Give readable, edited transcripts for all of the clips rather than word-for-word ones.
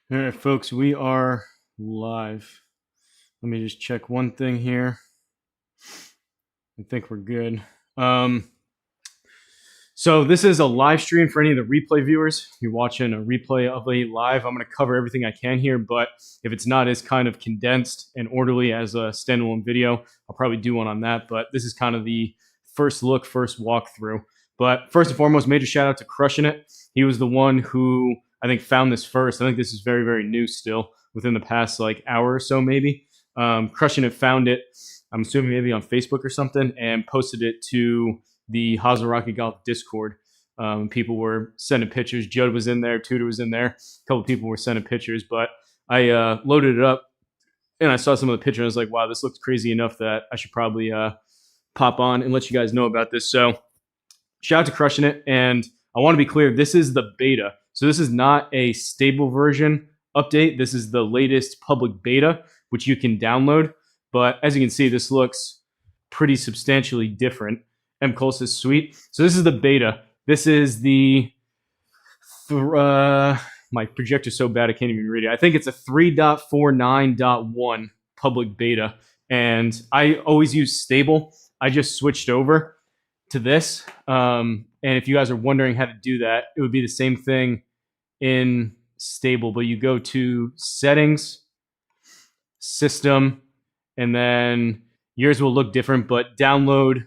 All right, folks, we are live. Let me just check one thing here. I think we're good. So this is a live stream for any of the replay viewers. If you're watching a replay of a live, I'm going to cover everything I can here, but if it's not as kind of condensed and orderly as a standalone video, I'll probably do one on that. But this is kind of the first look, first walkthrough. But first and foremost, major shout out to Crushing It. He was the one who I think found this first. I think this is very, very new still within the past like hour or so, maybe. Crushing It found it, I'm assuming maybe on Facebook or something, and posted it to the Hosel Rocket Golf Discord. People were sending pictures. Judd was in there. Tudor was in there. A couple people were sending pictures, but I loaded it up and I saw some of the pictures. And I was like, wow, this looks crazy enough that I should probably pop on and let you guys know about this. So shout out to Crushing It. And I want to be clear, this is the beta. So this is not a stable version update. This is the latest public beta, which you can download. But as you can see, this looks pretty substantially different. M. Cole says, sweet. So this is the beta. This is the, my projector's so bad I can't even read it. I think it's a 3.49.1 public beta. And I always use stable. I just switched over to this. And if you guys are wondering how to do that, it would be the same thing in stable, but you go to settings, system, and then yours will look different, but download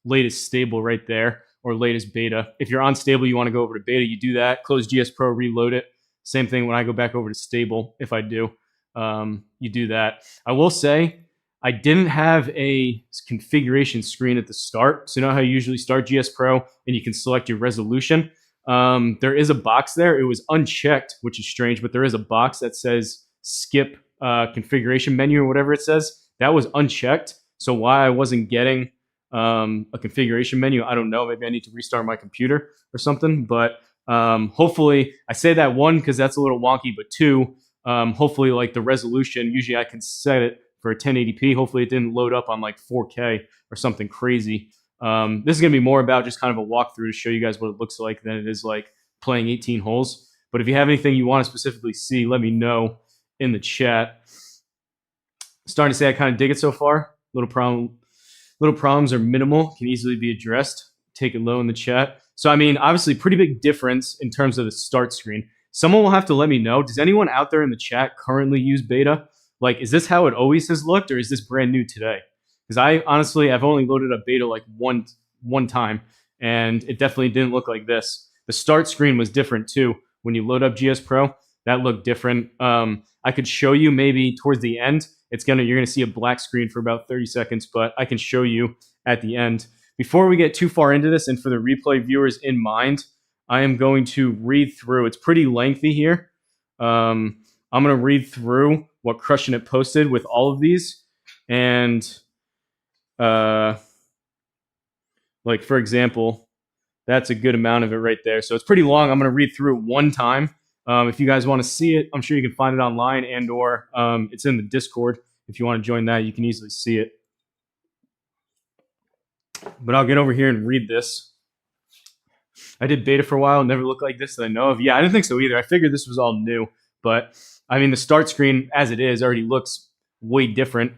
latest stable right there, or latest beta. If you're on stable, you want to go over to beta, you do that, close GSPro, reload it. Same thing when I go back over to stable, if I do, you do that. I will say, I didn't have a configuration screen at the start. So you know how you usually start GSPro and you can select your resolution? There is a box there. It was unchecked, which is strange, but there is a box that says skip configuration menu or whatever it says. That was unchecked. So why I wasn't getting a configuration menu, I don't know. Maybe I need to restart my computer or something. But hopefully, I say that one because that's a little wonky, but two, hopefully like the resolution, usually I can set it for 1080p. Hopefully it didn't load up on like 4K or something crazy. This is going to be more about just kind of a walkthrough to show you guys what it looks like than it is like playing 18 holes. But if you have anything you want to specifically see, let me know in the chat. Starting to say I kind of dig it so far. Little problems are minimal, can easily be addressed. Take it low in the chat. So, I mean, obviously pretty big difference in terms of the start screen. Someone will have to let me know. Does anyone out there in the chat currently use beta? Like, is this how it always has looked, or is this brand new today? Because I've only loaded up beta like one time, and it definitely didn't look like this. The start screen was different too. When you load up GSPro, that looked different. I could show you maybe towards the end. You're gonna see a black screen for about 30 seconds, but I can show you at the end. Before we get too far into this, and for the replay viewers in mind, I am going to read through. It's pretty lengthy here. I'm gonna read through what Crushing It posted with all of these, and like for example, that's a good amount of it right there. So it's pretty long. I'm gonna read through it one time. If you guys want to see it, I'm sure you can find it online, and or it's in the Discord. If you want to join that, you can easily see it. But I'll get over here and read this. I did beta for a while, never looked like this that I know of. Yeah, I didn't think so either. I figured this was all new. But, I mean, the start screen, as it is, already looks way different.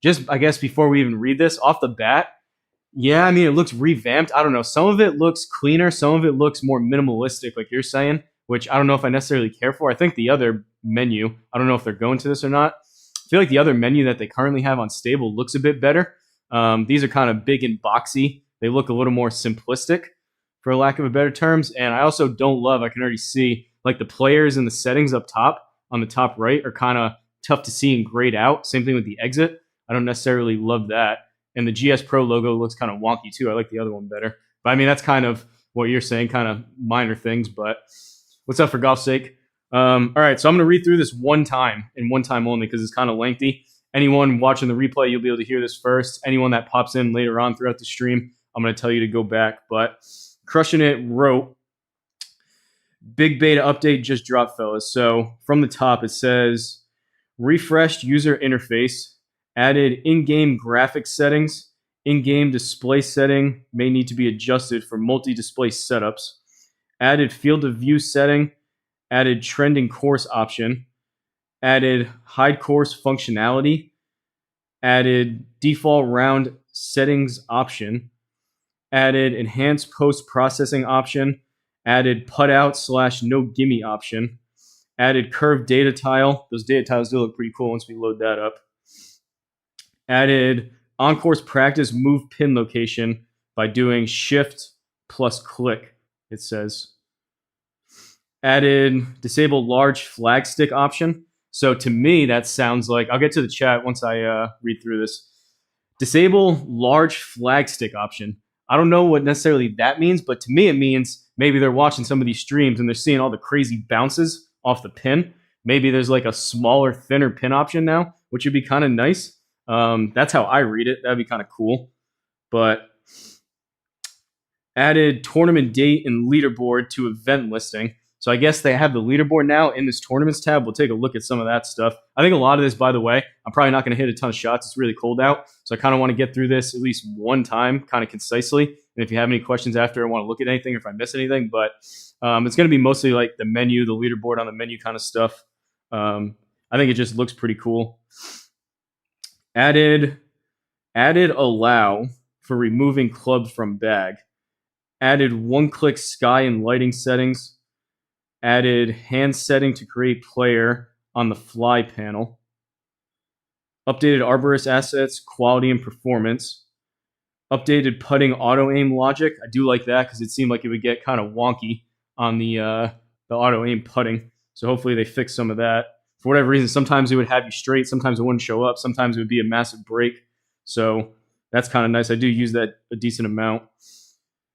Just, I guess, before we even read this, off the bat, yeah, I mean, it looks revamped. I don't know. Some of it looks cleaner. Some of it looks more minimalistic, like you're saying, which I don't know if I necessarily care for. I think the other menu, I don't know if they're going to this or not. I feel like the other menu that they currently have on stable looks a bit better. These are kind of big and boxy. They look a little more simplistic, for lack of a better terms. And I also don't love, I can already see, like the players and the settings up top on the top right are kind of tough to see and grayed out. Same thing with the exit. I don't necessarily love that. And the GSPro logo looks kind of wonky too. I like the other one better. But I mean, that's kind of what you're saying, kind of minor things. But what's up for golf's sake? All right, so I'm going to read through this one time and one time only because it's kind of lengthy. Anyone watching the replay, you'll be able to hear this first. Anyone that pops in later on throughout the stream, I'm going to tell you to go back. But Crushing It wrote, big beta update just dropped, fellas. So from the top, it says, refreshed user interface, added in-game graphics settings, in-game display setting may need to be adjusted for multi-display setups, added field of view setting, added trending course option, added hide course functionality, added default round settings option, added enhanced post-processing option, added put out / no gimme option, added curved data tile. Those data tiles do look pretty cool once we load that up. Added on-course practice move pin location by doing shift plus click, it says. Added disable large flag stick option. So to me, that sounds like, I'll get to the chat once I read through this. Disable large flag stick option. I don't know what necessarily that means, but to me it means maybe they're watching some of these streams and they're seeing all the crazy bounces off the pin. Maybe there's like a smaller, thinner pin option now, which would be kind of nice. That's how I read it. That'd be kind of cool. But added tournament date and leaderboard to event listing. So I guess they have the leaderboard now in this tournaments tab. We'll take a look at some of that stuff. I think a lot of this, by the way, I'm probably not going to hit a ton of shots. It's really cold out. So I kind of want to get through this at least one time, kind of concisely. And if you have any questions after or want to look at anything, or if I miss anything, but it's going to be mostly like the menu, the leaderboard on the menu kind of stuff. I think it just looks pretty cool. Added allow for removing clubs from bag. Added one-click sky and lighting settings. Added hand setting to create player on the fly panel. Updated arborist assets, quality and performance. Updated putting auto aim logic. I do like that because it seemed like it would get kind of wonky on the auto aim putting. So hopefully they fix some of that. For whatever reason, sometimes it would have you straight, sometimes it wouldn't show up, sometimes it would be a massive break. So that's kind of nice. I do use that a decent amount.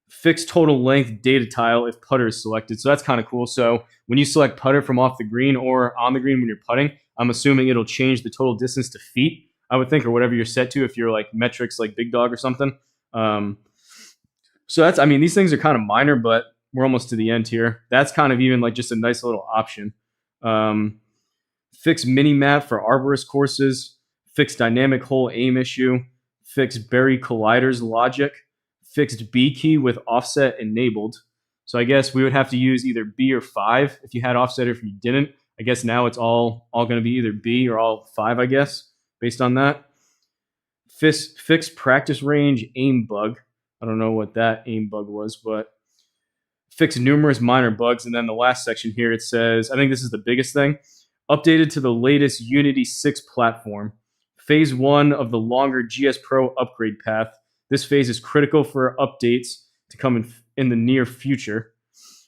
Fixed total length data tile if putter is selected. So that's kind of cool. So when you select putter from off the green or on the green when you're putting, I'm assuming it'll change the total distance to feet, I would think, or whatever you're set to if you're like metrics like Big Dog or something. So that's, I mean, these things are kind of minor, but we're almost to the end here. That's kind of even like just a nice little option. Fixed mini map for arborist courses, fixed dynamic hole aim issue, fixed berry colliders logic, fixed B key with offset enabled. So I guess we would have to use either B or 5 if you had offset, or if you didn't. I guess now it's all going to be either B or all 5, I guess, based on that. Fixed practice range aim bug. I don't know what that aim bug was, but fixed numerous minor bugs. And then the last section here, it says, I think this is the biggest thing, updated to the latest Unity 6 platform. Phase 1 of the longer GSPro upgrade path. This phase is critical for updates to come in the near future.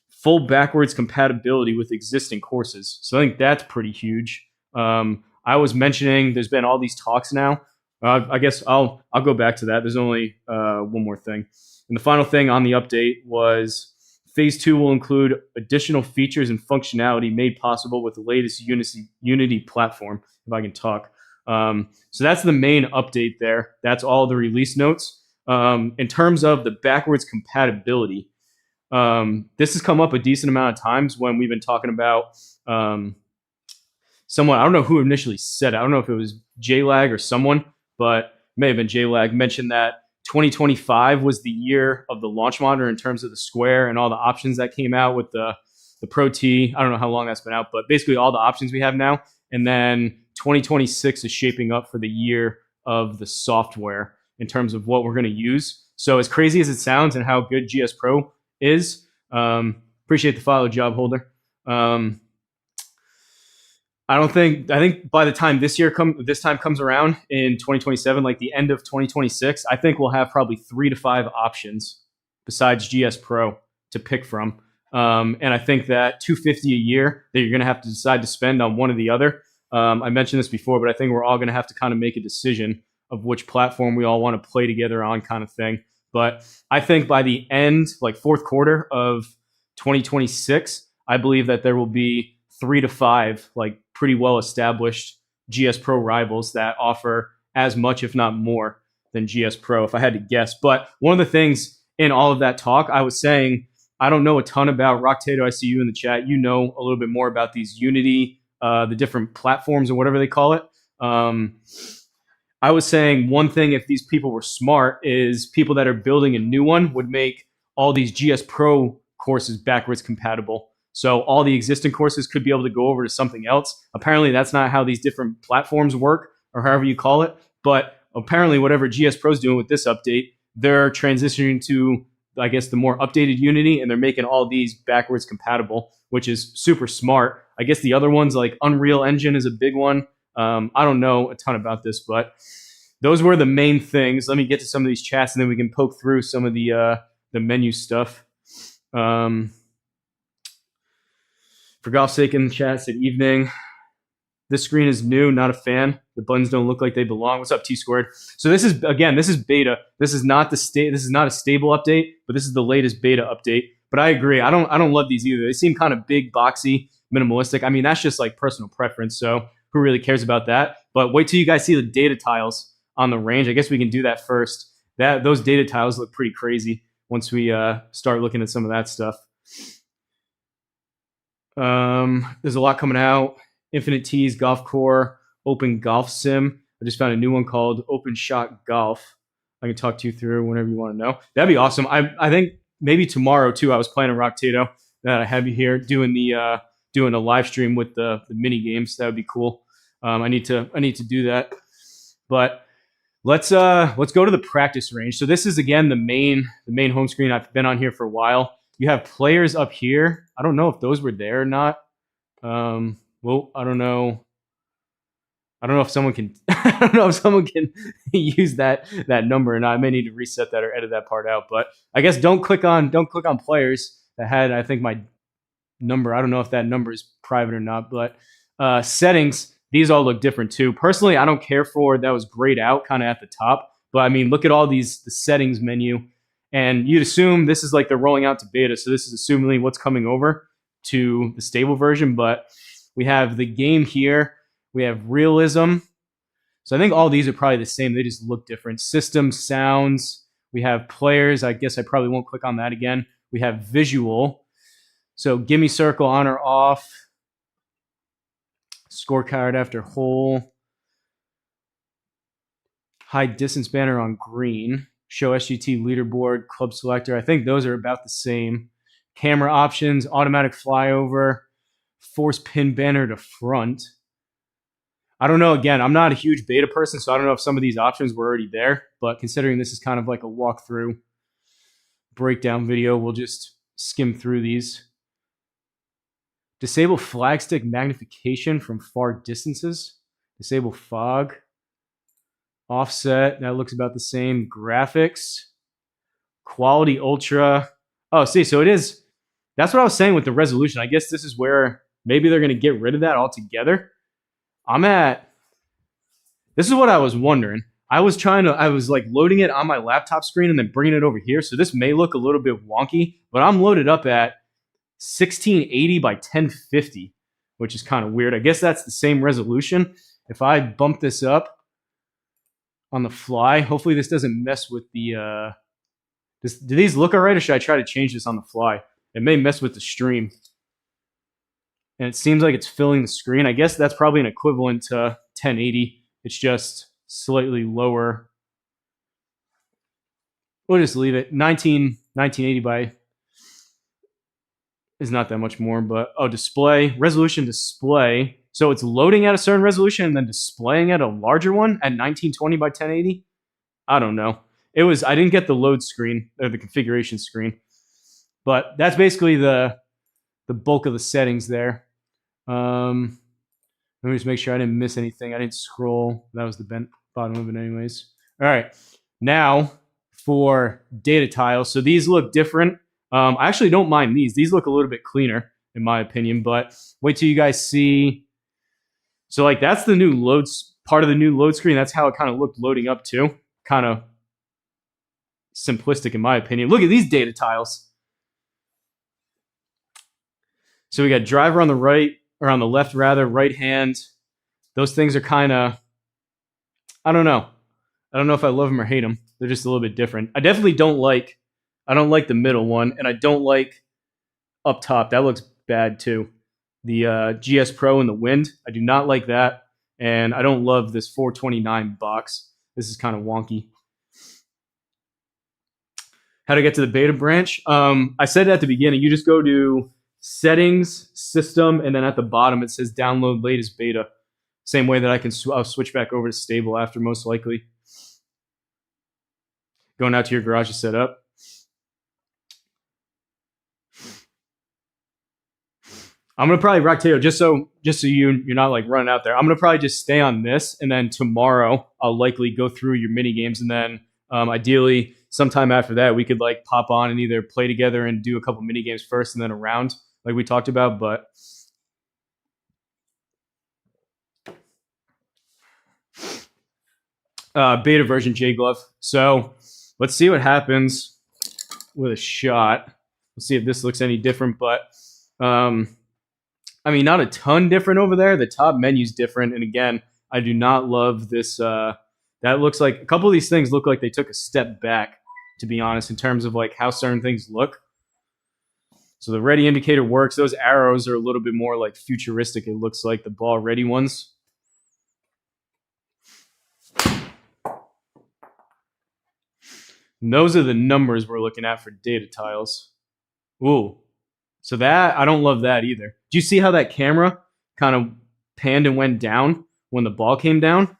Full backwards compatibility with existing courses. So I think that's pretty huge. I was mentioning there's been all these talks now. I guess I'll go back to that. There's only one more thing. And the final thing on the update was Phase 2 will include additional features and functionality made possible with the latest Unity platform, if I can talk. So that's the main update there. That's all the release notes. In terms of the backwards compatibility, this has come up a decent amount of times when we've been talking about someone, I don't know who initially said it. I don't know if it was JLag or someone, but it may have been JLag, mentioned that 2025 was the year of the launch monitor in terms of the square and all the options that came out with the Pro T. I don't know how long that's been out, but basically all the options we have now. And then 2026 is shaping up for the year of the software in terms of what we're going to use. So as crazy as it sounds and how good GSPro is, appreciate the follow, job holder. I think by the time this time comes around in 2027, like the end of 2026, I think we'll have probably 3 to 5 options besides GSPro to pick from. And I think that $250 a year that you're going to have to decide to spend on one or the other. I mentioned this before, but I think we're all going to have to kind of make a decision of which platform we all want to play together on, kind of thing. But I think by the end, like fourth quarter of 2026, I believe that there will be 3 to 5 like pretty well established GSPro rivals that offer as much, if not more, than GSPro, if I had to guess. But one of the things in all of that talk, I was saying, I don't know a ton about Rocktato. I see you in the chat. You know a little bit more about these Unity, the different platforms or whatever they call it. I was saying one thing, if these people were smart, is people that are building a new one would make all these GSPro courses backwards compatible. So all the existing courses could be able to go over to something else. Apparently, that's not how these different platforms work, or however you call it. But apparently, whatever GSPro is doing with this update, they're transitioning to, I guess, the more updated Unity, and they're making all these backwards compatible, which is super smart. I guess the other ones, like Unreal Engine is a big one. I don't know a ton about this, but those were the main things. Let me get to some of these chats, and then we can poke through some of the menu stuff. For golf's sake in the chat, said evening. This screen is new, not a fan. The buttons don't look like they belong. What's up, T squared? So this is, again, this is beta. This is not this is not a stable update, but this is the latest beta update. But I agree. I don't love these either. They seem kind of big, boxy, minimalistic. I mean, that's just like personal preference. So who really cares about that? But wait till you guys see the data tiles on the range. I guess we can do that first. Those data tiles look pretty crazy once we start looking at some of that stuff. There's a lot coming out. Infinite Tees, Golf Core, Open Golf Sim. I just found a new one called Open Shot Golf. I can talk to you through whenever you want to know. That'd be awesome. I think maybe tomorrow too. I was playing a Rock Tato that I have you here doing a live stream with the mini games. That would be cool. I need to do that. But let's go to the practice range. So this is again the main home screen. I've been on here for a while. You have players up here. I don't know if those were there or not. Well, I don't know. I don't know if someone can. I don't know if someone can use that number or not. I may need to reset that or edit that part out. But I guess don't click on players that had, I think, my number. I don't know if that number is private or not. But settings, these all look different too. Personally, I don't care for that was grayed out kind of at the top. But I mean, look at all the settings menu, and you'd assume this is like they're rolling out to beta. So this is assuming what's coming over to the stable version, but we have the game here. We have realism. So I think all these are probably the same. They just look different. System, sounds. We have players. I guess I probably won't click on that again. We have visual. So gimme circle on or off. Scorecard after hole. Hide distance banner on green. Show SGT leaderboard, club selector. I think those are about the same. Camera options, automatic flyover. Force pin banner to front. I don't know. Again, I'm not a huge beta person, so I don't know if some of these options were already there. But considering this is kind of like a walkthrough breakdown video, we'll just skim through these. Disable flag stick magnification from far distances. Disable fog. Offset, that looks about the same. Graphics. Quality ultra. Oh, see, so it is. That's what I was saying with the resolution. I guess this is where maybe they're going to get rid of that altogether. This is what I was wondering. I was like loading it on my laptop screen and then bringing it over here. So this may look a little bit wonky, but I'm loaded up at 1680 by 1050, which is kind of weird. I guess that's the same resolution. If I bump this up on the fly, hopefully this doesn't mess with the, do these look all right, or should I try to change this on the fly? It may mess with the stream. And it seems like it's filling the screen. I guess that's probably an equivalent to 1080. It's just slightly lower. We'll just leave it. 1980 by is not that much more, but display, resolution display. So it's loading at a certain resolution and then displaying at a larger one at 1920 by 1080. I don't know. I didn't get the load screen or the configuration screen. But that's basically the bulk of the settings there. Let me just make sure I didn't miss anything. I didn't scroll. That was the bottom of it anyways. All right. Now for data tiles. So these look different. I actually don't mind these. These look a little bit cleaner in my opinion, but wait till you guys see. So like that's the new loads part of the new load screen. That's how it kind of looked loading up too. Kind of simplistic in my opinion. Look at these data tiles. So we got driver on the right, or on the left rather, right hand. Those things are kind of, I don't know. I don't know if I love them or hate them. They're just a little bit different. I definitely don't like the middle one, and I don't like up top. That looks bad too. The GSPro and the Wind, I do not like that. And I don't love this 429 box. This is kind of wonky. How to get to the beta branch? I said at the beginning, you just go to settings, system, and then at the bottom it says download latest beta. Same way that I'll switch back over to stable after, most likely. Going out to your garage to set up. I'm gonna probably rock Taylor just so you're not like running out there. I'm gonna probably just stay on this, and then tomorrow I'll likely go through your mini games, and then ideally sometime after that we could like pop on and either play together and do a couple mini games first, and then a round like we talked about. But beta version J Glove. So let's see what happens with a shot. Let's see if this looks any different, but I mean, not a ton different over there. The top menu's different. And again, I do not love this. That looks like a couple of these things look like they took a step back, to be honest, in terms of like how certain things look. So the ready indicator works. Those arrows are a little bit more like futuristic. It looks like the ball ready ones. And those are the numbers we're looking at for data tiles. Ooh. So that, I don't love that either. Do you see how that camera kind of panned and went down when the ball came down?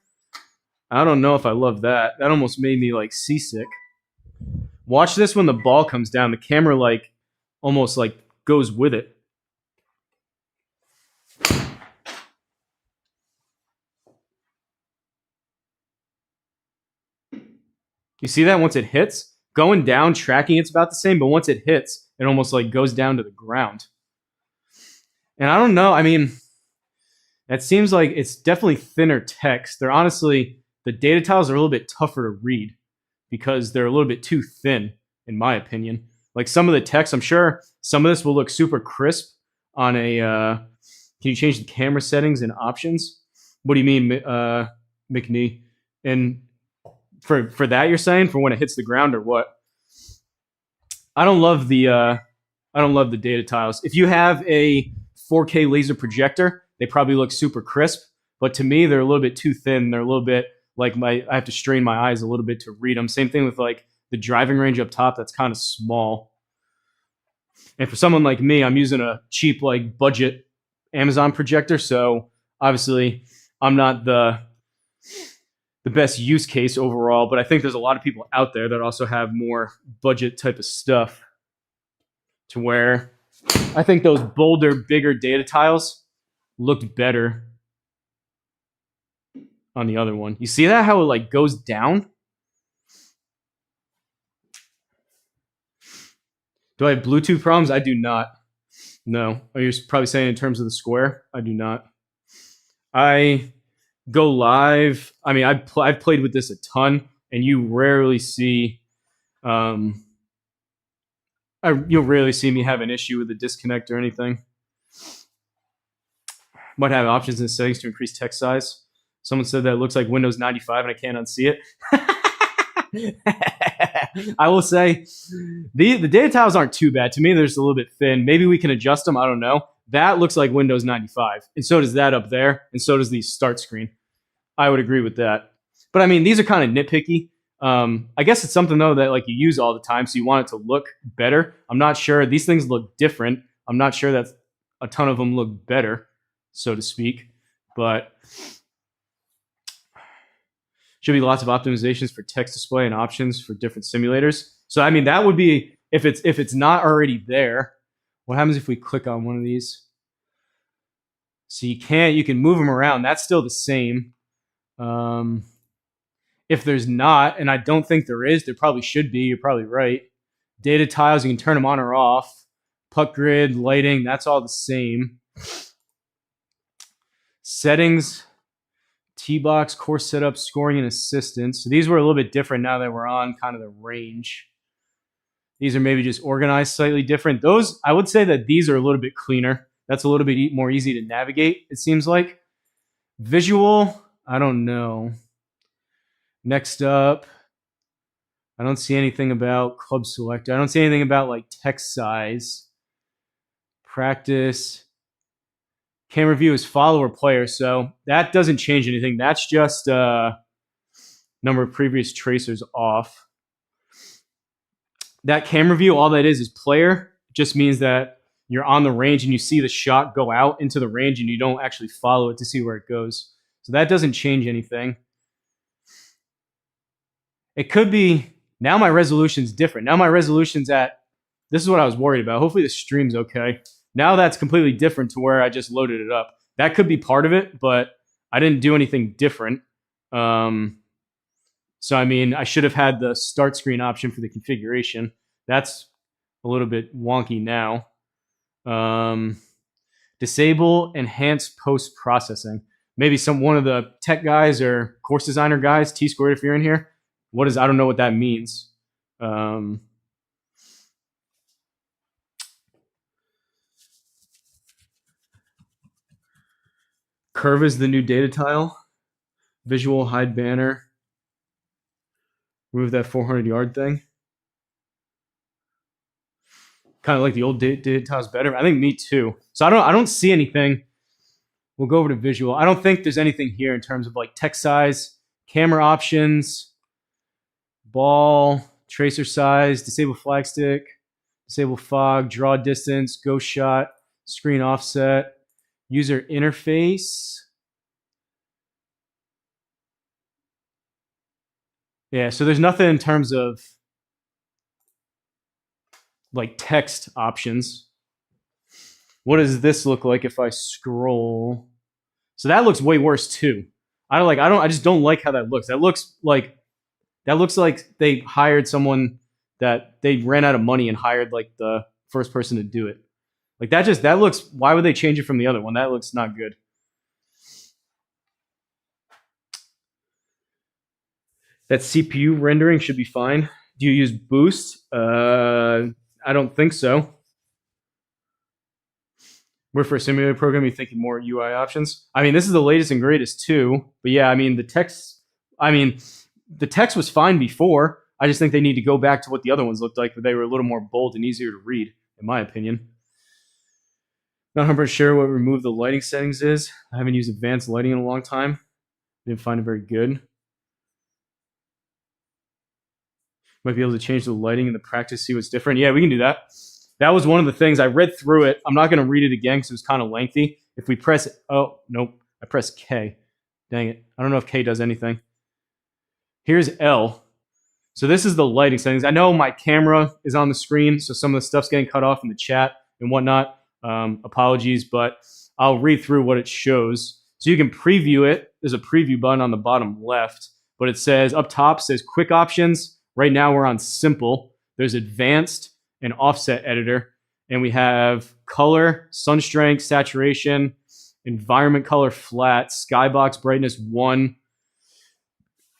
I don't know if I love that. That almost made me like seasick. Watch this when the ball comes down. The camera like almost like goes with it. You see that once it hits? Going down, tracking, it's about the same, but once it hits, it almost like goes down to the ground. And I don't know, I mean, that seems like it's definitely thinner text. They're honestly, the data tiles are a little bit tougher to read because they're a little bit too thin, in my opinion. Like some of the text, I'm sure some of this will look super crisp on a, can you change the camera settings and options? What do you mean, McNee? And for that you're saying, for when it hits the ground or what? I don't love the data tiles. If you have a 4K laser projector, they probably look super crisp, but to me they're a little bit too thin. They're a little bit like I have to strain my eyes a little bit to read them. Same thing with like the driving range up top, that's kind of small. And for someone like me, I'm using a cheap like budget Amazon projector, so obviously I'm not the best use case overall, but I think there's a lot of people out there that also have more budget type of stuff to where I think those bolder, bigger data tiles looked better on the other one. You see that, how it like goes down? Do I have Bluetooth problems? I do not. No. Are you probably saying in terms of the square? I do not. I go live. I mean, I've played with this a ton, and you rarely see, you'll rarely see me have an issue with the disconnect or anything. Might have options in settings to increase text size. Someone said that it looks like Windows 95, and I can't unsee it. I will say the data tiles aren't too bad. To me, they're just a little bit thin. Maybe we can adjust them. I don't know. That looks like Windows 95, and so does that up there, and so does the start screen. I would agree with that. But I mean, these are kind of nitpicky. I guess it's something though that like you use all the time, so you want it to look better. I'm not sure. These things look different. I'm not sure that a ton of them look better, so to speak. But should be lots of optimizations for text display and options for different simulators. So I mean, that would be if it's not already there. What happens if we click on one of these? So you can move them around. That's still the same. If there's not, and I don't think there is, there probably should be. You're probably right. Data tiles, you can turn them on or off. Puck grid, lighting, that's all the same. Settings, T-box, course setup, scoring, and assistance. So these were a little bit different now that we're on kind of the range. These are maybe just organized slightly different. Those, I would say that these are a little bit cleaner. That's a little bit more easy to navigate, it seems like. Visual, I don't know. Next up, I don't see anything about club selector. I don't see anything about like text size. Practice. Camera view is follower player, so that doesn't change anything. That's just number of previous tracers off. That camera view, all that is player. It just means that you're on the range and you see the shot go out into the range and you don't actually follow it to see where it goes. So that doesn't change anything. It could be, now my resolution's different. Now my resolution's at, this is what I was worried about. Hopefully the stream's okay. Now that's completely different to where I just loaded it up. That could be part of it, but I didn't do anything different. So, I mean, I should have had the start screen option for the configuration. That's a little bit wonky now. Disable enhanced post-processing. Maybe one of the tech guys or course designer guys, T-squared if you're in here. I don't know what that means. Curve is the new data tile. Visual, hide banner. Remove that 400-yard thing. Kind of like the old data tiles better. I think me too. So I don't see anything. We'll go over to visual. I don't think there's anything here in terms of like text size, camera options, ball, tracer size, disable flag stick, disable fog, draw distance, ghost shot, screen offset, user interface. Yeah, so there's nothing in terms of like text options. What does this look like if I scroll? So that looks way worse too. I just don't like how that looks. That looks like they hired someone that they ran out of money and hired like the first person to do it. Like that looks, why would they change it from the other one? That looks not good. That CPU rendering should be fine. Do you use Boost? I don't think so. We're for a simulator program, you're thinking more UI options. I mean, this is the latest and greatest too. But yeah, I mean, the text was fine before. I just think they need to go back to what the other ones looked like, but they were a little more bold and easier to read, in my opinion. Not 100% sure what remove the lighting settings is. I haven't used advanced lighting in a long time. Didn't find it very good. Might be able to change the lighting in the practice, see what's different. Yeah, we can do that. That was one of the things. I read through it. I'm not going to read it again because it was kind of lengthy. If we press, oh, nope, I press K. Dang it. I don't know if K does anything. Here's L. So this is the lighting settings. I know my camera is on the screen, so some of the stuff's getting cut off in the chat and whatnot. Apologies, but I'll read through what it shows. So you can preview it. There's a preview button on the bottom left, but it says up top says quick options. Right now we're on simple. There's advanced and offset editor, and we have color, sun strength, saturation, environment color flat, skybox brightness 1,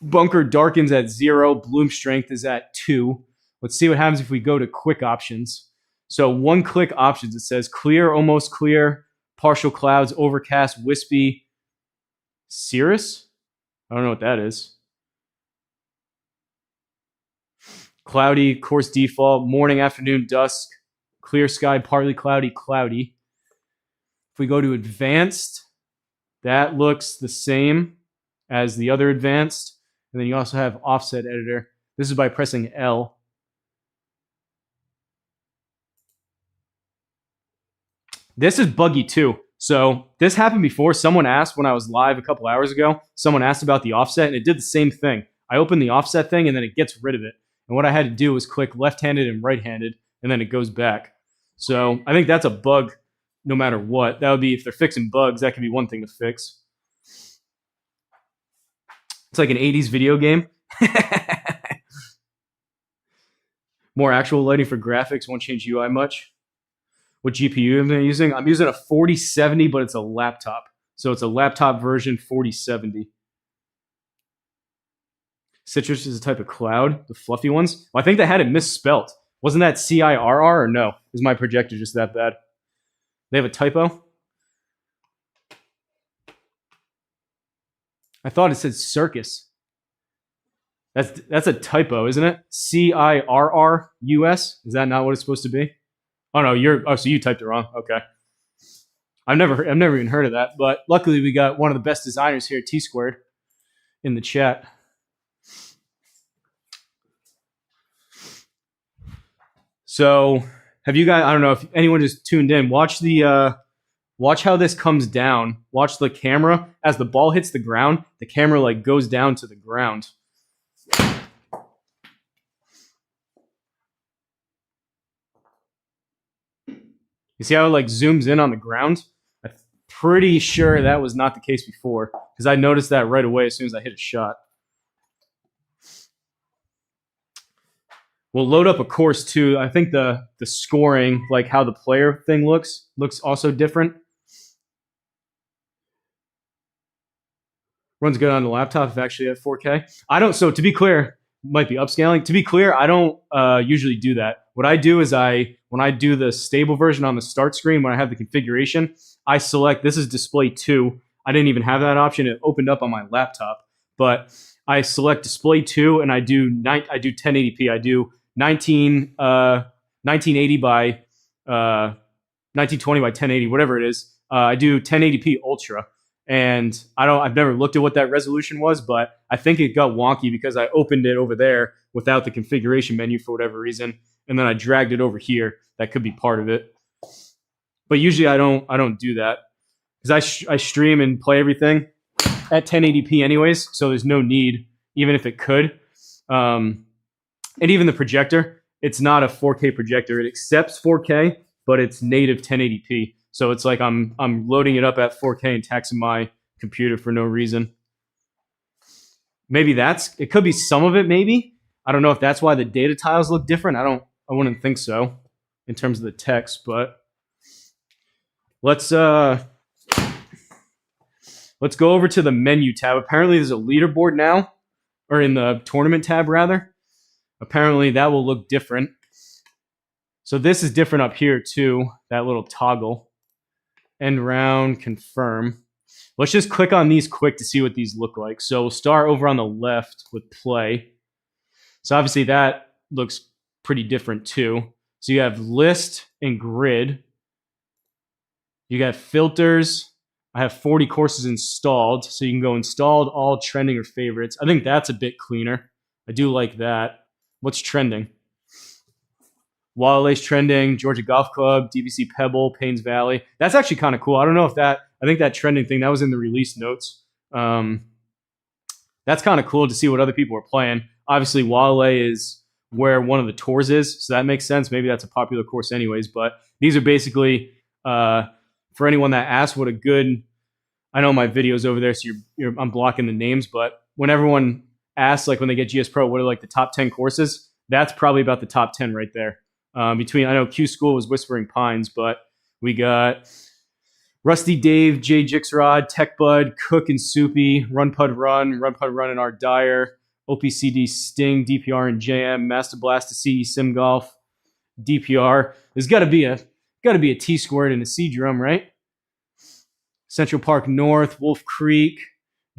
bunker darkens at 0, bloom strength is at 2. Let's see what happens if we go to quick options. So one-click options, it says clear, almost clear, partial clouds, overcast, wispy, cirrus? I don't know what that is. Cloudy, course default, morning, afternoon, dusk, clear sky, partly cloudy, cloudy. If we go to advanced, that looks the same as the other advanced. And then you also have offset editor. This is by pressing L. This is buggy too. So this happened before. Someone asked when I was live a couple hours ago, someone asked about the offset and it did the same thing. I opened the offset thing and then it gets rid of it. And what I had to do was click left-handed and right-handed, and then it goes back. So I think that's a bug no matter what. That would be, if they're fixing bugs, that could be one thing to fix. It's like an 80s video game. More actual lighting for graphics, won't change UI much. What GPU am I using? I'm using a 4070, but it's a laptop. So it's a laptop version 4070. Citrus is a type of cloud, the fluffy ones. Well, I think they had it misspelt. Wasn't that CIRR or no? Is my projector just that bad? They have a typo? I thought it said circus. That's a typo, isn't it? CIRRUS? Is that not what it's supposed to be? Oh no, so you typed it wrong. Okay. I've never even heard of that, but luckily we got one of the best designers here at T-squared in the chat. So Have you guys? I don't know if anyone just tuned in. Watch how this comes down. Watch the camera as the ball hits the ground. The camera like goes down to the ground. You see how it like zooms in on the ground? I'm pretty sure that was not the case before because I noticed that right away as soon as I hit a shot. We'll load up a course too. I think the scoring, like how the player thing looks also different. Runs good on the laptop if actually at 4K. I don't. So to be clear, might be upscaling. To be clear, I don't usually do that. What I do is when I do the stable version on the start screen, when I have the configuration, I select this is display 2. I didn't even have that option. It opened up on my laptop, but I select display 2 and I do 1080p. I do 1980 by 1920 by 1080, whatever it is. I do 1080p ultra. And I've never looked at what that resolution was, but I think it got wonky because I opened it over there without the configuration menu for whatever reason, and then I dragged it over here. That could be part of it. But usually I don't do that because I stream and play everything at 1080p anyways, so there's no need, even if it could. And even the projector, it's not a 4K projector. It accepts 4K, but it's native 1080p. So it's like I'm loading it up at 4K and taxing my computer for no reason. Maybe it could be some of it, maybe. I don't know if that's why the data tiles look different. I wouldn't think so in terms of the text, but let's go over to the menu tab. Apparently there's a leaderboard now, or in the tournament tab rather. Apparently that will look different. So this is different up here too, that little toggle. End round, confirm. Let's just click on these quick to see what these look like. So we'll start over on the left with play. So obviously that looks pretty different too. So you have list and grid. You got filters. I have 40 courses installed. So you can go installed, all, trending, or favorites. I think that's a bit cleaner. I do like that. What's trending? Wallace's trending, Georgia Golf Club, DVC Pebble, Paynes Valley. That's actually kind of cool. I don't know if I think that trending thing, that was in the release notes. That's kind of cool to see what other people are playing. Obviously, Wallace is where one of the tours is, so that makes sense. Maybe that's a popular course anyways, but these are basically, for anyone that asks what a good, I know my video's over there, so I'm blocking the names, but when everyone asks, like when they get GSPro, what are like the top 10 courses, that's probably about the top 10 right there. I know Q School was Whispering Pines, but we got Rusty Dave, Jay Jixrod, Tech Bud, Cook and Soupy, Run Pud Run and R Dyer, OPCD Sting, DPR and JM, Master Blast to CE Sim Golf, DPR. There's got to be a T squared and a C drum, right? Central Park North, Wolf Creek,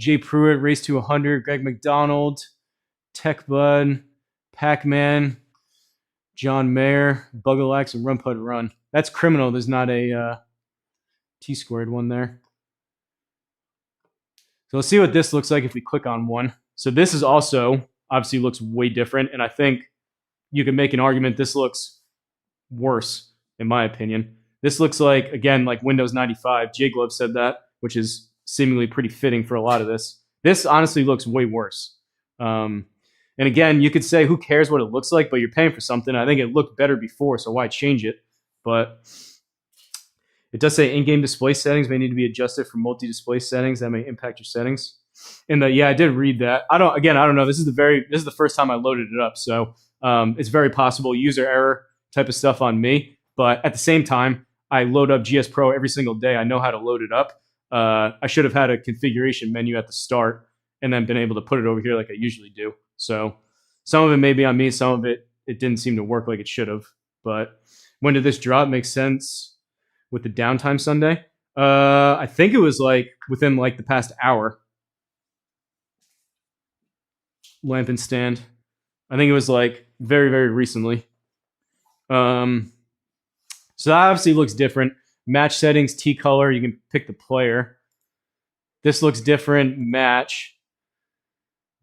Jay Pruitt, Race to 100, Greg McDonald, Tech Bud, Pac-Man, John Mayer, Bugalax, and Run Pud Run. That's criminal. There's not a T squared one there. So let's see what this looks like if we click on one. So this is also obviously looks way different, and I think you can make an argument this looks worse, in my opinion. This looks like, again, like Windows 95. J Glove said that, which is seemingly pretty fitting for a lot of this. This honestly looks way worse. And again, you could say, who cares what it looks like, but you're paying for something. I think it looked better before, so why change it? But it does say in-game display settings may need to be adjusted for multi-display settings that may impact your settings. And yeah, I did read that. I don't know. This is the first time I loaded it up, so it's very possible user error type of stuff on me. But at the same time, I load up GSPro every single day. I know how to load it up. I should have had a configuration menu at the start and then been able to put it over here like I usually do. So some of it may be on me. Some of it didn't seem to work like it should have. But when did this drop? Make sense with the downtime Sunday? I think it was like within like the past hour. Lamp and stand. I think it was like very, very recently. So that obviously looks different. Match settings, T color. You can pick the player. This looks different. Match.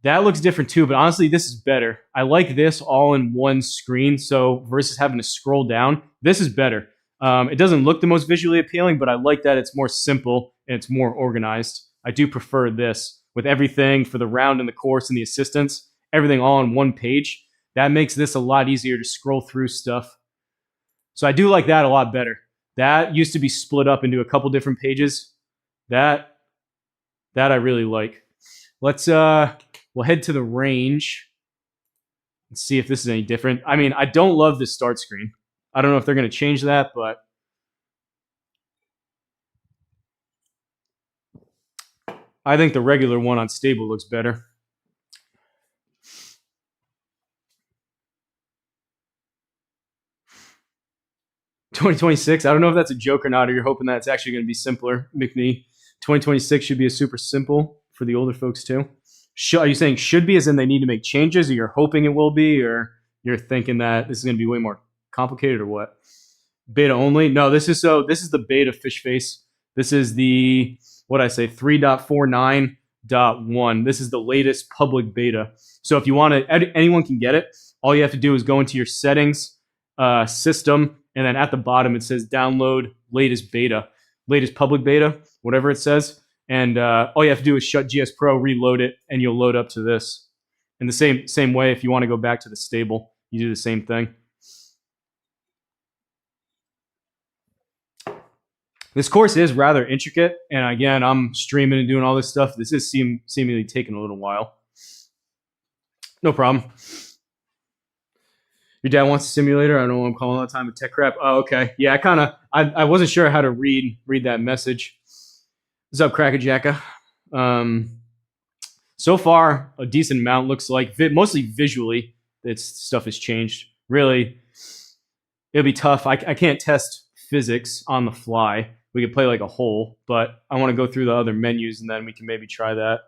That looks different too, but honestly, this is better. I like this all in one screen, so versus having to scroll down, this is better. It doesn't look the most visually appealing, but I like that it's more simple and it's more organized. I do prefer this with everything for the round and the course and the assistance, everything all on one page. That makes this a lot easier to scroll through stuff. So I do like that a lot better. That used to be split up into a couple different pages. That I really like. Let's we'll head to the range and see if this is any different. I mean, I don't love this start screen. I don't know if they're going to change that, but I think the regular one on stable looks better. $2026. I don't know if that's a joke or not, or you're hoping that it's actually going to be simpler, McNee. 2026 should be a super simple for the older folks too. Are you saying should be as in they need to make changes, or you're hoping it will be, or you're thinking that this is going to be way more complicated, or what? Beta only? No, this is the beta fish face. This is the, what I say, 3.49.1. This is the latest public beta. So if you want to, anyone can get it. All you have to do is go into your settings, system, and then at the bottom it says download latest beta, latest public beta, whatever it says. And all you have to do is shut GSPro, reload it, and you'll load up to this. In the same way, if you want to go back to the stable, you do the same thing. This course is rather intricate, and again, I'm streaming and doing all this stuff. This is seemingly taking a little while. No problem. Your dad wants a simulator. I don't know what I'm calling all the time, a tech crap. Oh, okay. Yeah, I wasn't sure how to read that message. What's up, Crackerjacka? So far, a decent amount looks like, mostly visually, that stuff has changed. Really, it'll be tough. I can't test physics on the fly. We could play like a hole, but I want to go through the other menus and then we can maybe try that.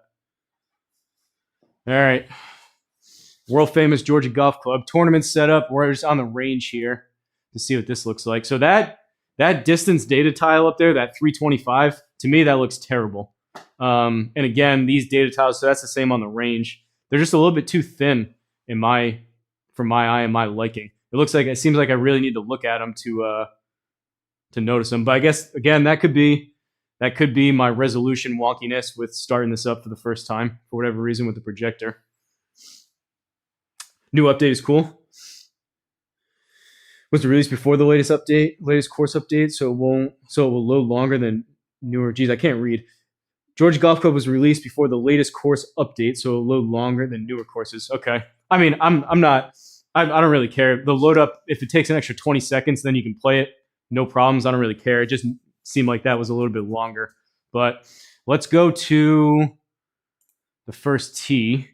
All right. World famous Georgia Golf Club tournament setup. We're just on the range here to see what this looks like. So that distance data tile up there, that 325, to me that looks terrible. And again, these data tiles, so that's the same on the range. They're just a little bit too thin for my eye and my liking. It seems like I really need to look at them to notice them. But I guess again, that could be my resolution wonkiness with starting this up for the first time for whatever reason with the projector. New update is cool. Was released before the latest course update, so it will load longer than newer. Geez, I can't read. Georgia Golf Club was released before the latest course update, so it'll load longer than newer courses. Okay. I mean, I don't really care. The load up, if it takes an extra 20 seconds, then you can play it. No problems. I don't really care. It just seemed like that was a little bit longer. But let's go to the first tee.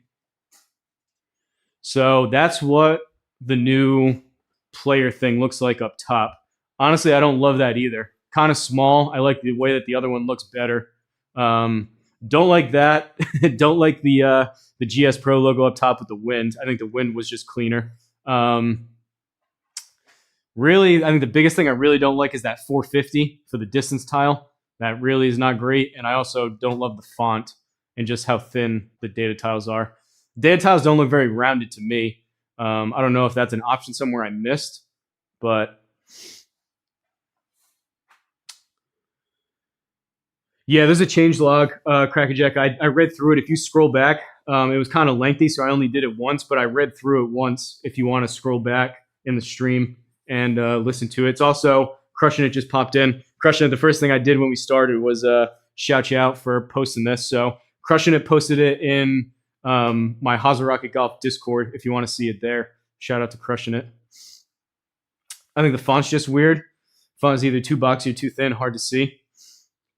So that's what the new player thing looks like up top. Honestly, I don't love that either. Kind of small. I like the way that the other one looks better. Don't like that. Don't like the GSPro logo up top with the wind. I think the wind was just cleaner. Really, I think the biggest thing I really don't like is that 450 for the distance tile. That really is not great. And I also don't love the font and just how thin the data tiles are. Data tiles don't look very rounded to me. I don't know if that's an option somewhere I missed, but yeah, there's a change log, Crackerjack. I read through it. If you scroll back, it was kind of lengthy, so I only did it once, but I read through it once if you want to scroll back in the stream and listen to it. It's also, Crushing It just popped in. Crushing It, the first thing I did when we started was shout you out for posting this. So Crushing It posted it in my Hosel Golf Discord if you want to see it there. Shout out to Crushing It. I think the font's just weird. Font's either too boxy or too thin, hard to see.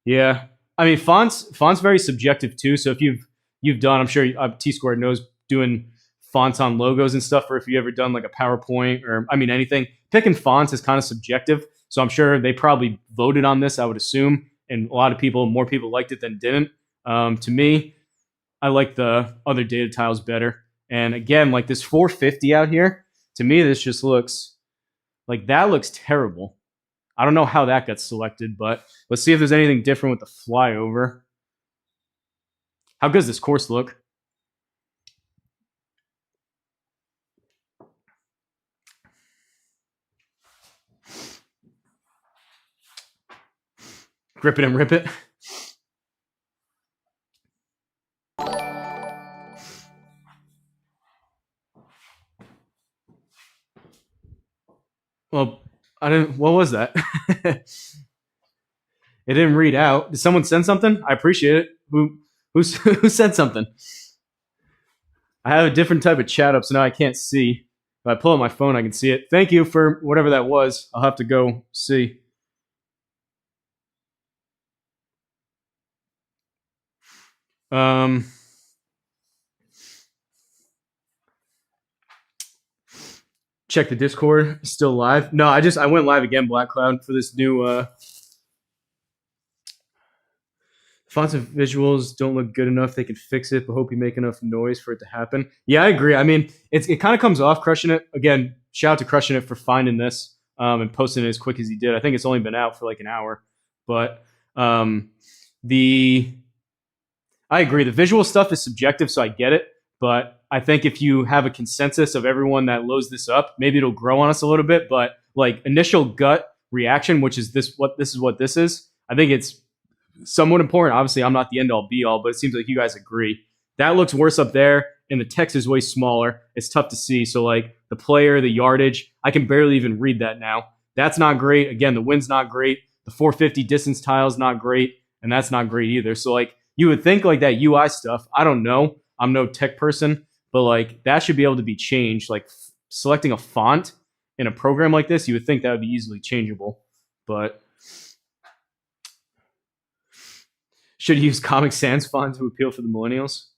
Yeah. I mean, font's very subjective too. So if you've done, I'm sure T-Squared knows, doing fonts on logos and stuff, or if you ever done like a PowerPoint or, I mean, anything, picking fonts is kind of subjective. So I'm sure they probably voted on this, I would assume. And a lot of people, more people liked it than didn't. To me, I like the other data tiles better. And again, like this 450 out here, to me, this just looks like that looks terrible. I don't know how that got selected, but let's see if there's anything different with the flyover. How good does this course look? Grip it and rip it. Well, I didn't. What was that? It didn't read out. Did someone send something? I appreciate it. Who sent something? I have a different type of chat up, so now I can't see. If I pull up my phone, I can see it. Thank you for whatever that was. I'll have to go see. Check the Discord. Still live? No, I went live again, Black Cloud, for this new fonts and visuals don't look good enough. They can fix it, but hope you make enough noise for it to happen. Yeah, I agree. I mean, it kind of comes off Crushing It. Again, shout out to Crushing It for finding this and posting it as quick as he did. I think it's only been out for like an hour. But I agree. The visual stuff is subjective, so I get it. But I think if you have a consensus of everyone that loads this up, maybe it'll grow on us a little bit. But like initial gut reaction, which is what this is, I think it's somewhat important. Obviously, I'm not the end all be all, but it seems like you guys agree. That looks worse up there, and the text is way smaller. It's tough to see. So like the player, the yardage, I can barely even read that now. That's not great. Again, the wind's not great. The 450 distance tile is not great, and that's not great either. So like you would think like that UI stuff, I don't know. I'm no tech person, but like that should be able to be changed. Like selecting a font in a program like this, you would think that would be easily changeable. But should use Comic Sans font to appeal for the millennials.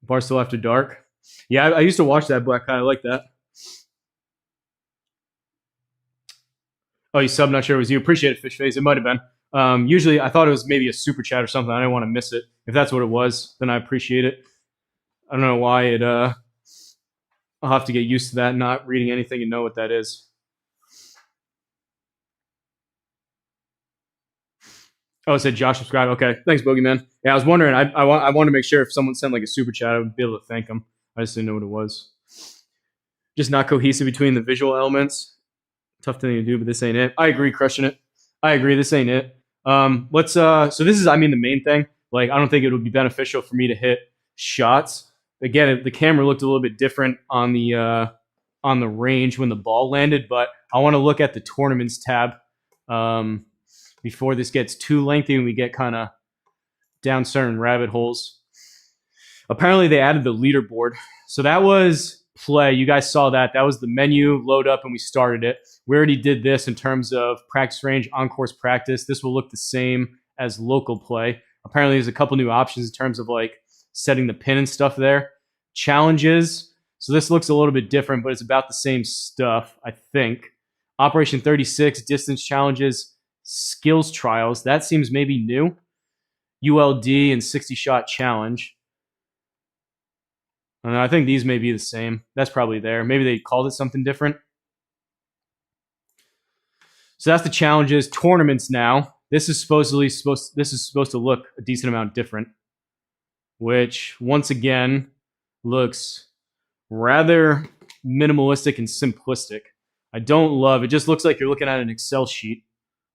Barstool After Dark. Yeah, I used to watch that Black Guy. I like that. Oh, you sub? Not sure it was you. Appreciate it, Fish Face. It might have been. Usually, I thought it was maybe a super chat or something. I didn't want to miss it. If that's what it was, then I appreciate it. I don't know why it. I'll have to get used to that, not reading anything and know what that is. Oh, it said Josh subscribe. Okay, thanks, Bogeyman. Yeah, I was wondering. I want to make sure if someone sent like a super chat, I would be able to thank them. I just didn't know what it was. Just not cohesive between the visual elements. Tough thing to do, but this ain't it. I agree, Crushing It. I agree, this ain't it. Let's. So this is, I mean, the main thing. Like, I don't think it would be beneficial for me to hit shots. Again, the camera looked a little bit different on the range when the ball landed, but I want to look at the tournaments tab before this gets too lengthy and we get kind of down certain rabbit holes. Apparently, they added the leaderboard. So that was play. You guys saw that. That was the menu, load up, and we started it. We already did this in terms of practice range, on-course practice. This will look the same as local play. Apparently, there's a couple new options in terms of like setting the pin and stuff there. Challenges. So this looks a little bit different, but it's about the same stuff, I think. Operation 36, distance challenges, skills trials. That seems maybe new. ULD and 60-shot challenge. And I think these may be the same. That's probably there. Maybe they called it something different. So that's the challenges. Tournaments now. This is supposed to look a decent amount different, which once again looks rather minimalistic and simplistic. I don't love it. Just looks like you're looking at an Excel sheet,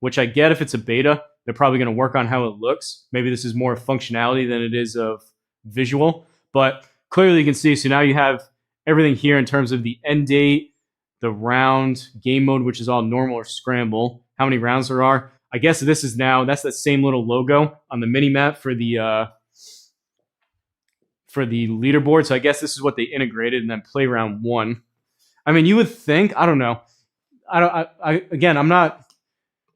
which I get if it's a beta. They're probably going to work on how it looks. Maybe this is more of functionality than it is of visual, but clearly you can see. So now you have everything here in terms of the end date, the round, game mode, which is all normal or scramble, how many rounds there are. I guess this is now, that's that same little logo on the mini map for the leaderboard. So I guess this is what they integrated, and then play round one. I mean, you would think, I don't know. Again, I'm not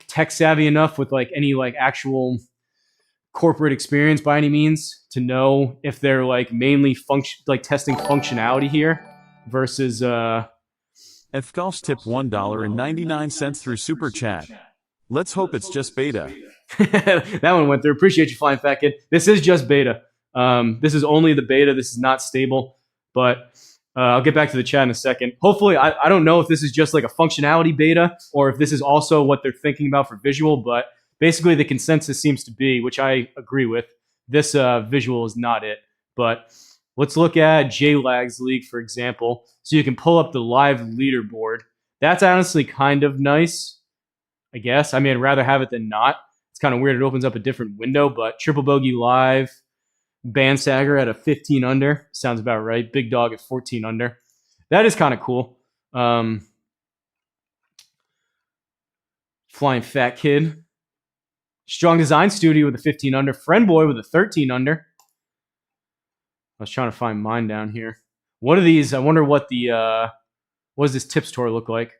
tech savvy enough with like any like actual corporate experience by any means to know if they're like mainly testing functionality here versus Golf's tip $1.99 through Super Chat. Let's hope it's just beta. That one went through. Appreciate you, Flying Fat Kid. This is just beta. This is only the beta. This is not stable, but I'll get back to the chat in a second. Hopefully, I don't know if this is just like a functionality beta or if this is also what they're thinking about for visual, but basically the consensus seems to be, which I agree with, this visual is not it. But let's look at JLag's League, for example. So you can pull up the live leaderboard. That's honestly kind of nice, I guess. I mean, I'd rather have it than not. It's kind of weird. It opens up a different window, but triple bogey live. Bandsagger at a 15 under. Sounds about right. Big Dog at 14 under. That is kind of cool. Flying Fat Kid. Strong Design Studio with a 15 under. Friend Boy with a 13 under. I was trying to find mine down here. What are these? I wonder what the what does this tips tour look like?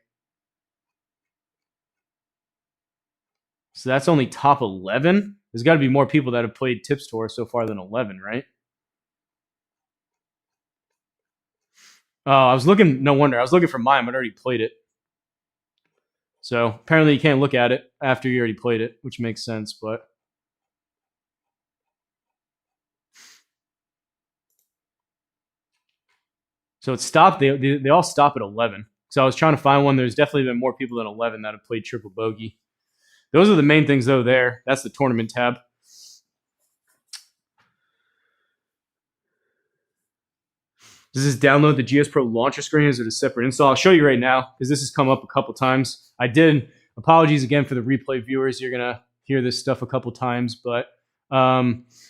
So that's only top 11. There's got to be more people that have played tips tour so far than 11, right? Oh, I was looking. No wonder. I was looking for mine, but I already played it. So apparently you can't look at it after you already played it, which makes sense. But so it stopped. They all stop at 11. So I was trying to find one. There's definitely been more people than 11 that have played triple bogey. Those are the main things, though. There, that's the tournament tab. Does this download the GSPro launcher screen? Is it a separate install? I'll show you right now because this has come up a couple times. I did. Apologies again for the replay viewers. You're gonna hear this stuff a couple times, but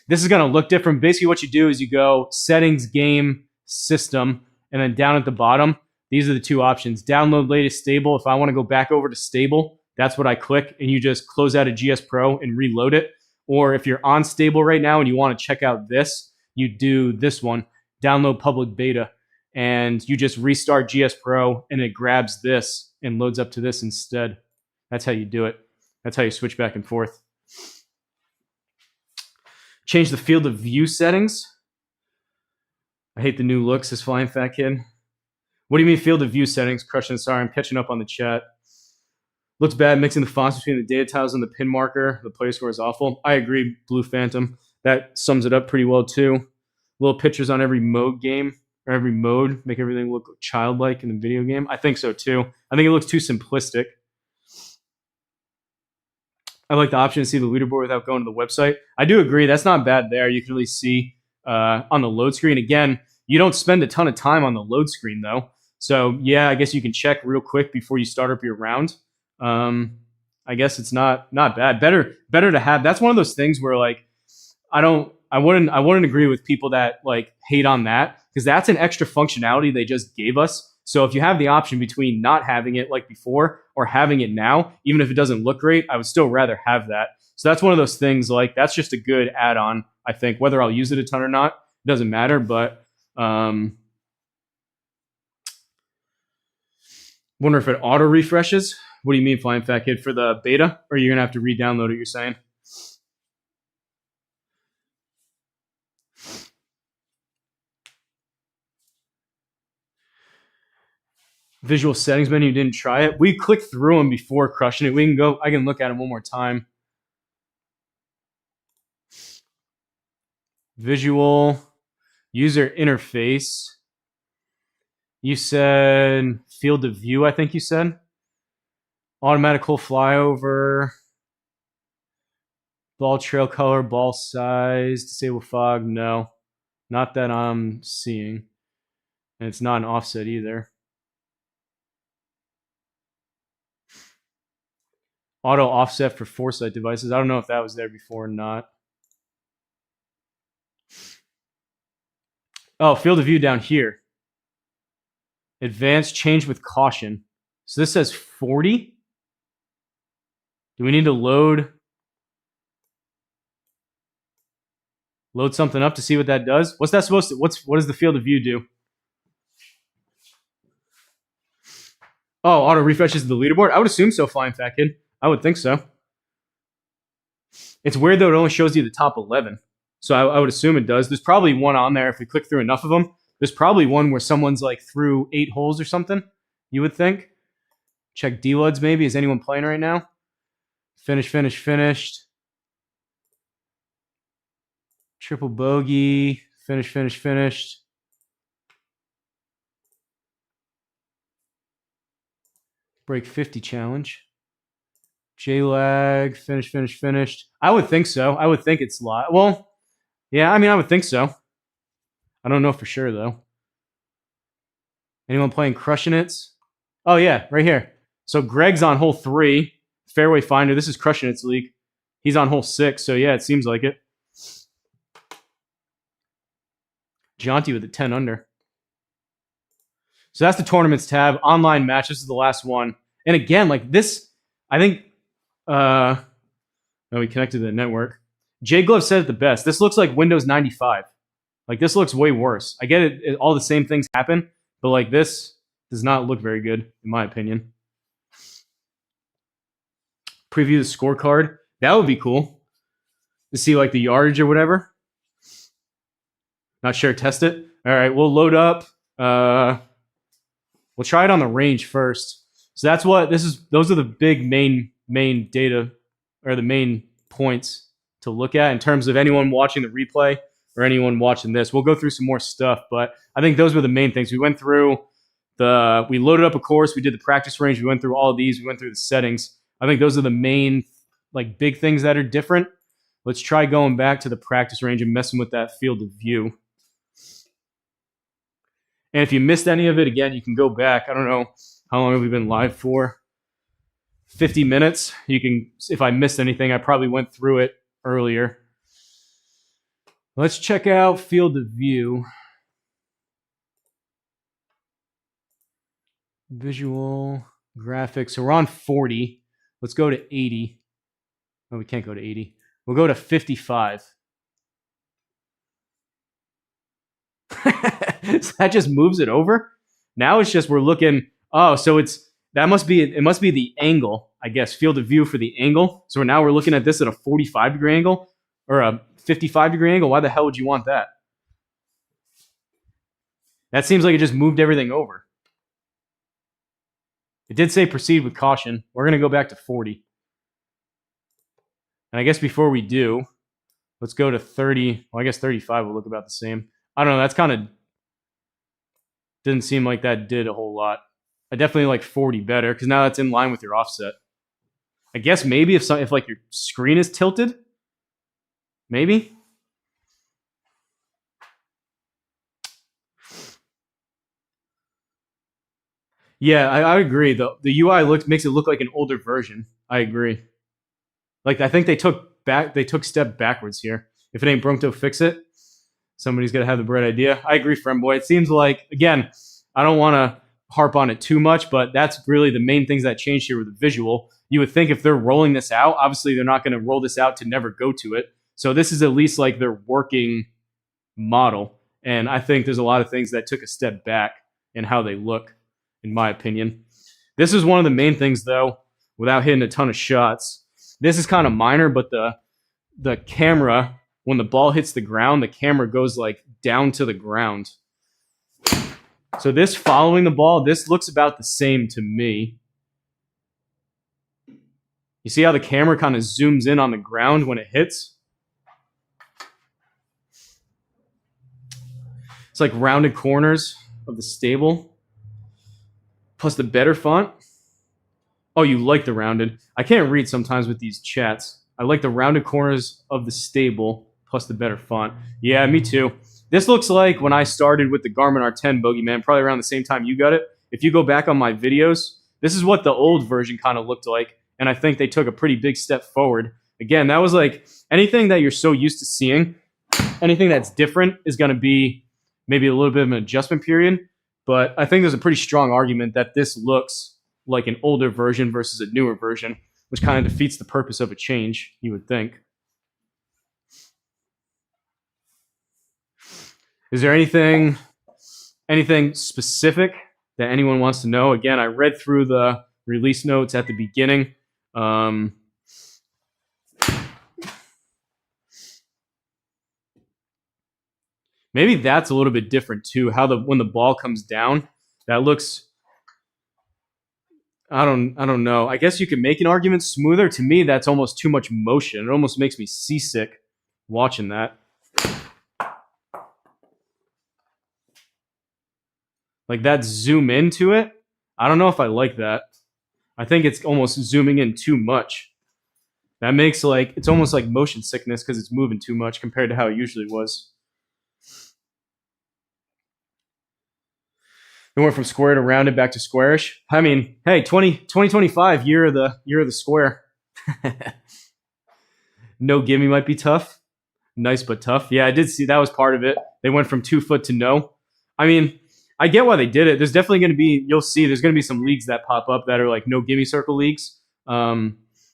this is gonna look different. Basically, what you do is you go Settings, Game, System, and then down at the bottom, these are the two options. Download latest stable. If I want to go back over to stable, that's what I click, and you just close out a GSPro and reload it. Or if you're on stable right now and you want to check out this, you do this one. Download public beta, and you just restart GSPro and it grabs this and loads up to this instead. That's how you do it. That's how you switch back and forth. Change the field of view settings. I hate the new looks, this Flying Fat Kid. What do you mean field of view settings? Crushing, sorry, I'm catching up on the chat. Looks bad mixing the fonts between the data tiles and the pin marker. The player score is awful. I agree, Blue Phantom. That sums it up pretty well too. Little pictures on every mode game, or every mode, make everything look childlike in the video game. I think so too. I think it looks too simplistic. I like the option to see the leaderboard without going to the website. I do agree. That's not bad there. You can really see on the load screen. Again, you don't spend a ton of time on the load screen though. So yeah, I guess you can check real quick before you start up your round. I guess it's not bad. Better to have. That's one of those things where like I wouldn't agree with people that like hate on that because that's an extra functionality they just gave us. So if you have the option between not having it like before or having it now, even if it doesn't look great, I would still rather have that. So that's one of those things like that's just a good add-on, I think. Whether I'll use it a ton or not, it doesn't matter. But wonder if it auto refreshes. What do you mean, Flying Fat Kid? For the beta? Or you're going to have to re-download it, you're saying? Visual settings menu, didn't try it. We clicked through them before crushing it. We can go, I can look at them one more time. Visual, user interface. You said field of view, I think you said. Automatical flyover. Ball trail color, ball size, disable fog. No, not that I'm seeing. And it's not an offset either. Auto offset for foresight devices. I don't know if that was there before or not. Oh, field of view down here. Advanced change with caution. So this says 40. Do we need to load something up to see what that does? What's that supposed to? What does the field of view do? Oh, auto refreshes the leaderboard. I would assume so, Flying Fat Kid. I would think so. It's weird though. It only shows you the top 11. So I would assume it does. There's probably one on there if we click through enough of them. There's probably one where someone's like through 8 holes or something. You would think. Check D-Luds maybe. Is anyone playing right now? Finished. Triple bogey. Finished. Break 50 challenge. J-lag. Finished. I would think so. I would think it's live. Well, yeah, I mean, I would think so. I don't know for sure, though. Anyone playing Crushing It's? Oh, yeah, right here. So Greg's on hole 3. Fairway Finder. This is Crushing It's League. He's on hole 6, so yeah, it seems like it. Jonty with a 10 under. So that's the tournaments tab. Online match. This is the last one. And again, like this, I think, oh, we connected to the network. J Glove said it the best. This looks like Windows 95. Like this looks way worse. I get it. All the same things happen, but like this does not look very good, in my opinion. Preview the scorecard. That would be cool to see like the yardage or whatever. Not sure. Test it. All right, we'll load up. We'll try it on the range first. So that's what this is. Those are the big main data, or the main points to look at in terms of anyone watching the replay or anyone watching this. We'll go through some more stuff, but I think those were the main things. We went through we loaded up a course. We did the practice range. We went through all of these. We went through the settings. I think those are the main like big things that are different. Let's try going back to the practice range and messing with that field of view. And if you missed any of it, again, you can go back. I don't know how long have we been live for? 50 minutes. You can, if I missed anything, I probably went through it earlier. Let's check out field of view. Visual graphics. So we're on 40. Let's go to 80. Oh, we can't go to 80. We'll go to 55. So that just moves it over. Now it's just we're looking. Oh, so it must be the angle, I guess, field of view for the angle. So now we're looking at this at a 45-degree angle or a 55-degree angle. Why the hell would you want that? That seems like it just moved everything over. It did say proceed with caution. We're going to go back to 40. And I guess before we do, let's go to 30. Well, I guess 35 will look about the same. I don't know. That's kind of didn't seem like that did a whole lot. I definitely like 40 better because now that's in line with your offset. I guess maybe if like your screen is tilted, maybe. Yeah, I agree. The UI makes it look like an older version. I agree. Like I think they took step backwards here. If it ain't broke, to fix it. Somebody's got to have the bright idea. I agree, friend boy. It seems like, again, I don't want to harp on it too much, but that's really the main things that changed here with the visual. You would think if they're rolling this out, obviously they're not going to roll this out to never go to it. So this is at least like their working model. And I think there's a lot of things that took a step back in how they look, in my opinion. This is one of the main things, though, without hitting a ton of shots. This is kind of minor, but the camera, when the ball hits the ground, the camera goes like down to the ground. So this following the ball, this looks about the same to me. You see how the camera kind of zooms in on the ground when it hits? It's like rounded corners of the stable. Plus the better font. Oh, you like the rounded. I can't read sometimes with these chats. I like the rounded corners of the stable plus the better font. Yeah, me too. This looks like when I started with the Garmin R10 Bogeyman, probably around the same time you got it. If you go back on my videos, this is what the old version kind of looked like. And I think they took a pretty big step forward. Again, that was like anything that you're so used to seeing, anything that's different is going to be maybe a little bit of an adjustment period. But I think there's a pretty strong argument that this looks like an older version versus a newer version, which kind of defeats the purpose of a change, you would think. Is there anything specific that anyone wants to know? Again, I read through the release notes at the beginning. Maybe that's a little bit different too. How when the ball comes down, that looks. I don't know. I guess you could make an argument smoother. To me, that's almost too much motion. It almost makes me seasick watching that. Like that zoom into it. I don't know if I like that. I think it's almost zooming in too much. That makes it's almost like motion sickness because it's moving too much compared to how it usually was. It went from square to rounded back to squarish. I mean, hey, 2025, year of the square. No gimme might be tough. Nice but tough. Yeah, I did see that was part of it. They went from 2 foot to no. I mean, I get why they did it. There's definitely going to be, you'll see, there's going to be some leagues that pop up that are like no gimme circle leagues.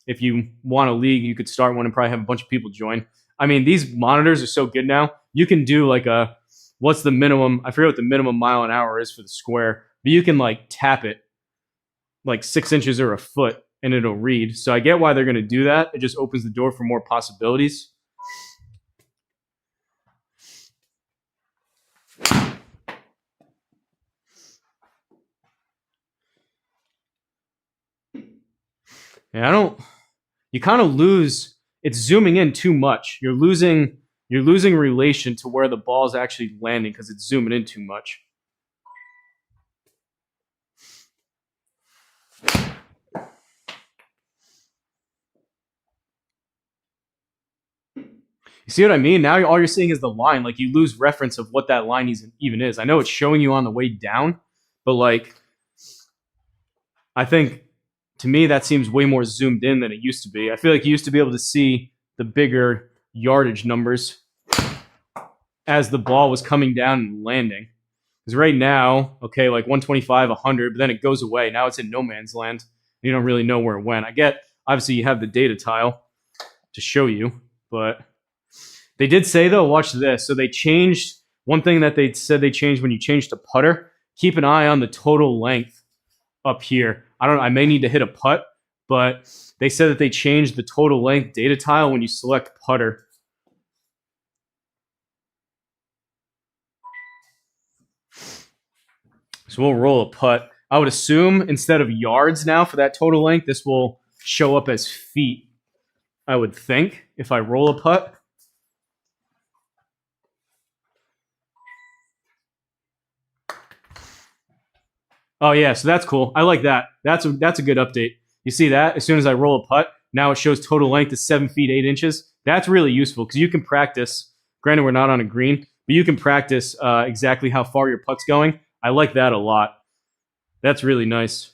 If you want a league, you could start one and probably have a bunch of people join. I mean, these monitors are so good now. You can do like a, what's the minimum? I forget what the minimum mile an hour is for the square, but you can like tap it like 6 inches or a foot and it'll read. So I get why they're going to do that. It just opens the door for more possibilities. Yeah, you kind of lose, it's zooming in too much. You're losing relation to where the ball is actually landing because it's zooming in too much. You see what I mean? Now all you're seeing is the line. Like you lose reference of what that line even is. I know it's showing you on the way down, but like I think to me that seems way more zoomed in than it used to be. I feel like you used to be able to see the bigger yardage numbers as the ball was coming down and landing. Because right now, okay, like 125, 100, but then it goes away. Now it's in no man's land. You don't really know where it went. I get, obviously, you have the data tile to show you, but they did say, though, watch this. So they changed, one thing that they said they changed when you change to putter, keep an eye on the total length up here. I may need to hit a putt, but they said that they changed the total length data tile when you select putter. So we'll roll a putt. I would assume instead of yards now for that total length, this will show up as feet, I would think, if I roll a putt. Oh, yeah, so that's cool. I like that. That's a good update. You see that? As soon as I roll a putt, now it shows total length is 7 feet 8 inches. That's really useful because you can practice. Granted, we're not on a green, but you can practice exactly how far your putt's going. I like that a lot. That's really nice.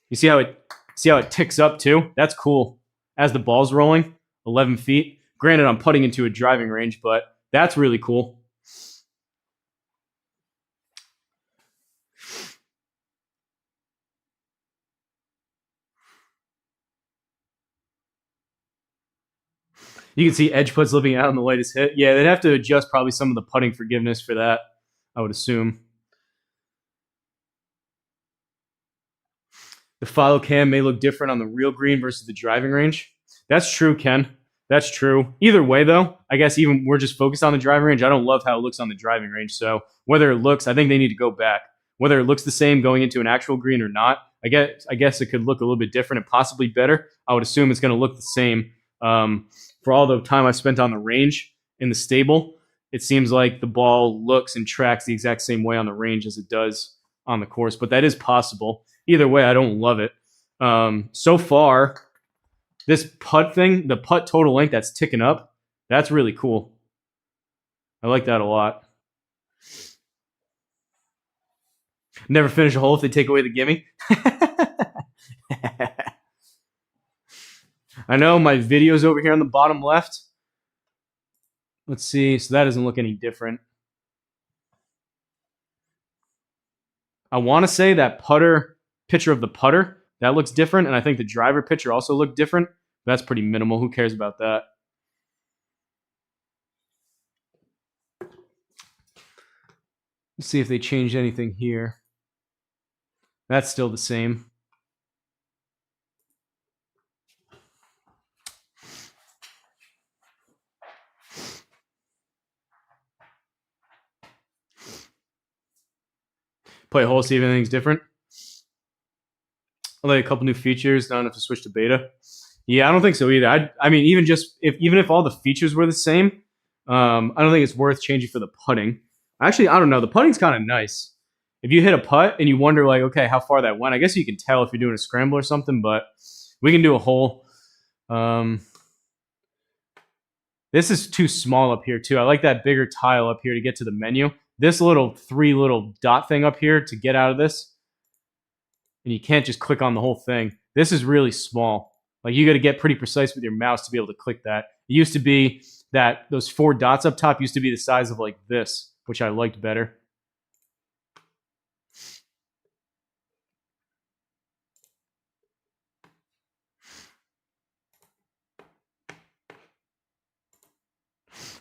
You see how it ticks up too? That's cool. As the ball's rolling, 11 feet. Granted, I'm putting into a driving range, but that's really cool. You can see edge putts living out on the latest hit. Yeah, they'd have to adjust probably some of the putting forgiveness for that, I would assume. The follow cam may look different on the real green versus the driving range. That's true, Ken. That's true. Either way, though, I guess even we're just focused on the driving range. I don't love how it looks on the driving range. So whether it looks, I think they need to go back. Whether it looks the same going into an actual green or not, I guess it could look a little bit different and possibly better. I would assume it's going to look the same. For all the time I spent on the range in the stable, it seems like the ball looks and tracks the exact same way on the range as it does on the course. But that is possible. Either way, I don't love it. So far, this putt thing, the putt total length that's ticking up, that's really cool. I like that a lot. Never finish a hole if they take away the gimme. I know my video's over here on the bottom left. Let's see. So that doesn't look any different. I want to say that picture of the putter, that looks different. And I think the driver picture also looked different. That's pretty minimal. Who cares about that? Let's see if they changed anything here. That's still the same. Play a hole, see if anything's different. I'll like a couple new features. Not enough to switch to beta. Yeah, I don't think so either. I mean, even if all the features were the same, I don't think it's worth changing for the putting. Actually, I don't know. The putting's kind of nice. If you hit a putt and you wonder, like, okay, how far that went, I guess you can tell if you're doing a scramble or something, but we can do a hole. This is too small up here, too. I like that bigger tile up here to get to the menu. This three little dot thing up here to get out of this. And you can't just click on the whole thing. This is really small. Like you got to get pretty precise with your mouse to be able to click that. It used to be that those 4 dots up top used to be the size of like this, which I liked better.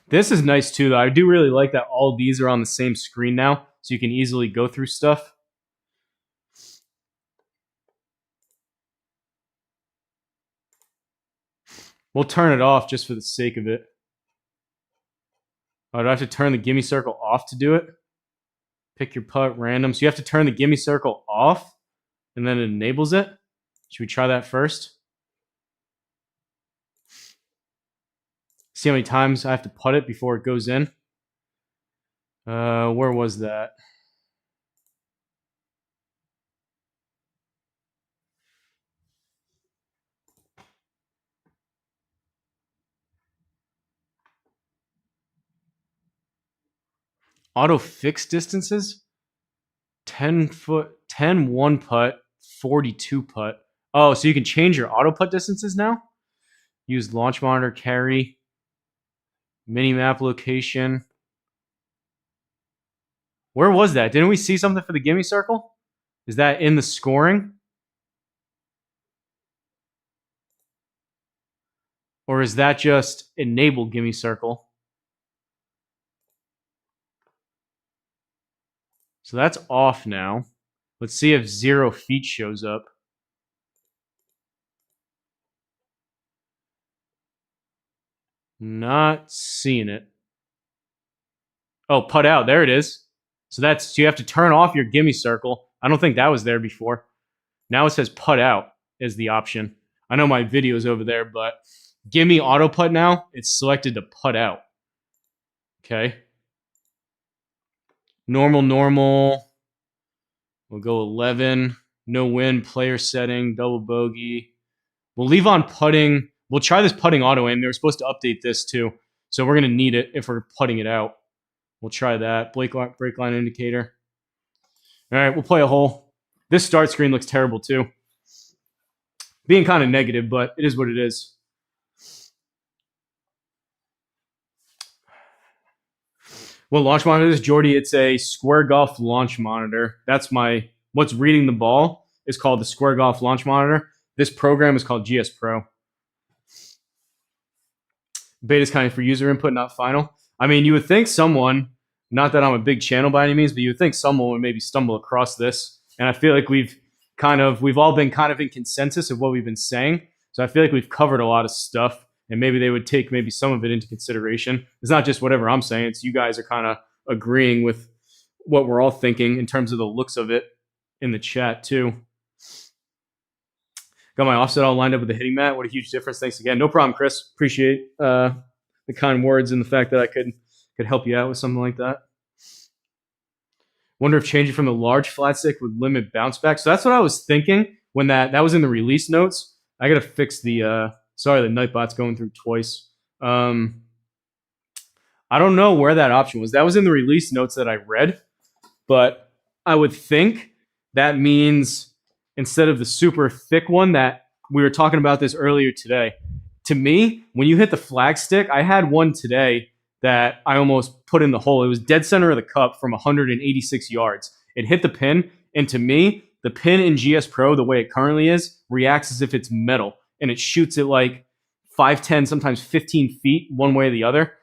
This is nice too, though. I do really like that all of these are on the same screen now, so you can easily go through stuff. We'll turn it off just for the sake of it. Oh, do I have to turn the gimme circle off to do it? Pick your putt, random. So you have to turn the gimme circle off, and then it enables it. Should we try that first? See how many times I have to putt it before it goes in. Where was that? Auto fixed distances? 10 foot, 10 one putt, 42 putt. Oh, so you can change your auto putt distances now? Use launch monitor, carry, mini map location. Where was that? Didn't we see something for the gimme circle? Is that in the scoring? Or is that just enable gimme circle? So that's off now. Let's see if 0 feet shows up. Not seeing it. Oh, putt out. There it is. So you have to turn off your gimme circle. I don't think that was there before. Now it says putt out as the option. I know my video's over there, but gimme auto putt now. It's selected to putt out. Okay. Normal. We'll go 11. No win, player setting, double bogey. We'll leave on putting. We'll try this putting auto aim. They were supposed to update this too. So we're going to need it if we're putting it out. We'll try that. Break line indicator. All right, we'll play a hole. This start screen looks terrible too. Being kind of negative, but it is what it is. What launch monitor is, Jordy? It's a Square Golf launch monitor. That's what's reading the ball is called the Square Golf launch monitor. This program is called GSPro. Beta is kind of for user input, not final. I mean, you would think someone, not that I'm a big channel by any means, but you would think someone would maybe stumble across this. And I feel like we've all been kind of in consensus of what we've been saying. So I feel like we've covered a lot of stuff, and maybe they would take maybe some of it into consideration. It's not just whatever I'm saying. It's you guys are kind of agreeing with what we're all thinking in terms of the looks of it in the chat too. Got my offset all lined up with the hitting mat. What a huge difference. Thanks again. No problem, Chris. Appreciate the kind words and the fact that I could help you out with something like that. Wonder if changing from the large flat stick would limit bounce back. So that's what I was thinking when that was in the release notes. I got to fix the, sorry, the Nightbot's going through twice. I don't know where that option was. That was in the release notes that I read, but I would think that means instead of the super thick one that we were talking about this earlier today. To me, when you hit the flag stick, I had one today that I almost put in the hole. It was dead center of the cup from 186 yards. It hit the pin, and to me, the pin in GSPro, the way it currently is, reacts as if it's metal, and it shoots it like 5, 10, sometimes 15 feet one way or the other.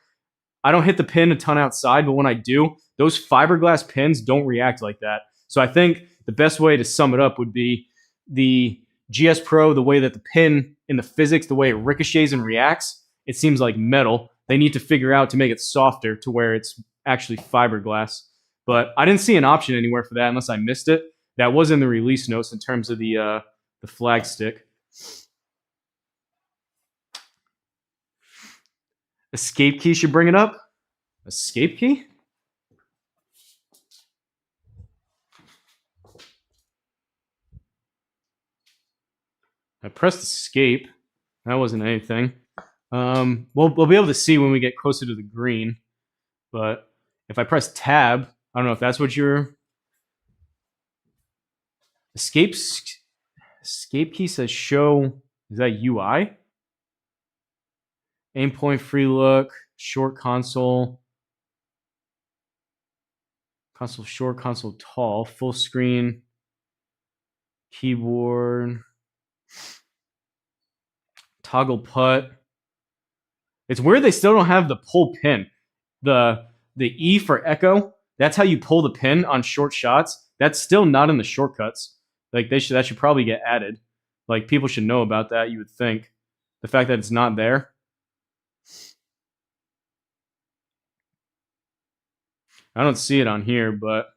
I don't hit the pin a ton outside, but when I do, those fiberglass pins don't react like that. So I think the best way to sum it up would be the GSPro, the way that the pin in the physics, the way it ricochets and reacts, it seems like metal. They need to figure out to make it softer to where it's actually fiberglass. But I didn't see an option anywhere for that unless I missed it. That was in the release notes in terms of the flag stick. Escape key should bring it up. Escape key? I pressed escape. That wasn't anything. We'll be able to see when we get closer to the green. But if I press tab, I don't know if that's what your escape key says. Show Is that UI? Aim point, free look, short console. Console short, console tall, full screen, keyboard, toggle putt. It's weird they still don't have the pull pin. The E for echo, that's how you pull the pin on short shots. That's still not in the shortcuts. Like that should probably get added. Like people should know about that, you would think. The fact that it's not there. I don't see it on here, but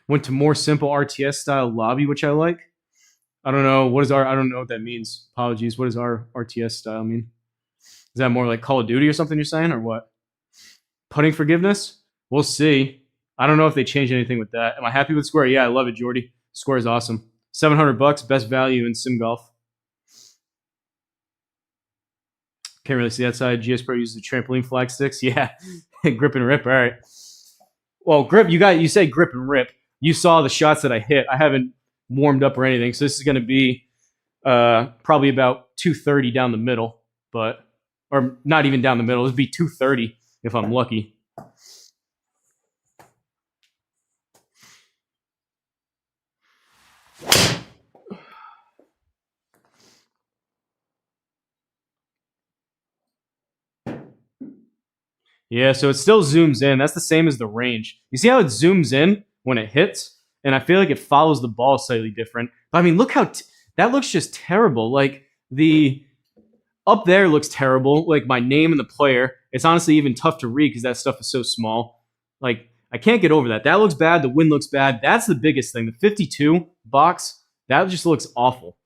went to more simple RTS style lobby, which I like. I don't know. I don't know what that means. Apologies. What does our RTS style mean? Is that more like Call of Duty or something you're saying, or what? Putting forgiveness? We'll see. I don't know if they changed anything with that. Am I happy with Square? Yeah, I love it, Jordy. Square is awesome. $700, best value in sim golf. Can't really see that side. GSPro uses the trampoline flag sticks. Yeah, grip and rip. All right. Well, grip. You say grip and rip. You saw the shots that I hit. I haven't warmed up or anything, so this is going to be probably about 230 down the middle, or not even down the middle. It'd be 230 if I'm lucky. Yeah, so it still zooms in. That's the same as the range. You see how it zooms in when it hits? And I feel like it follows the ball slightly different. But I mean, look how that looks just terrible. Like the up there looks terrible. Like my name and the player. It's honestly even tough to read because that stuff is so small. Like I can't get over that. That looks bad. The wind looks bad. That's the biggest thing. The 52 box, that just looks awful.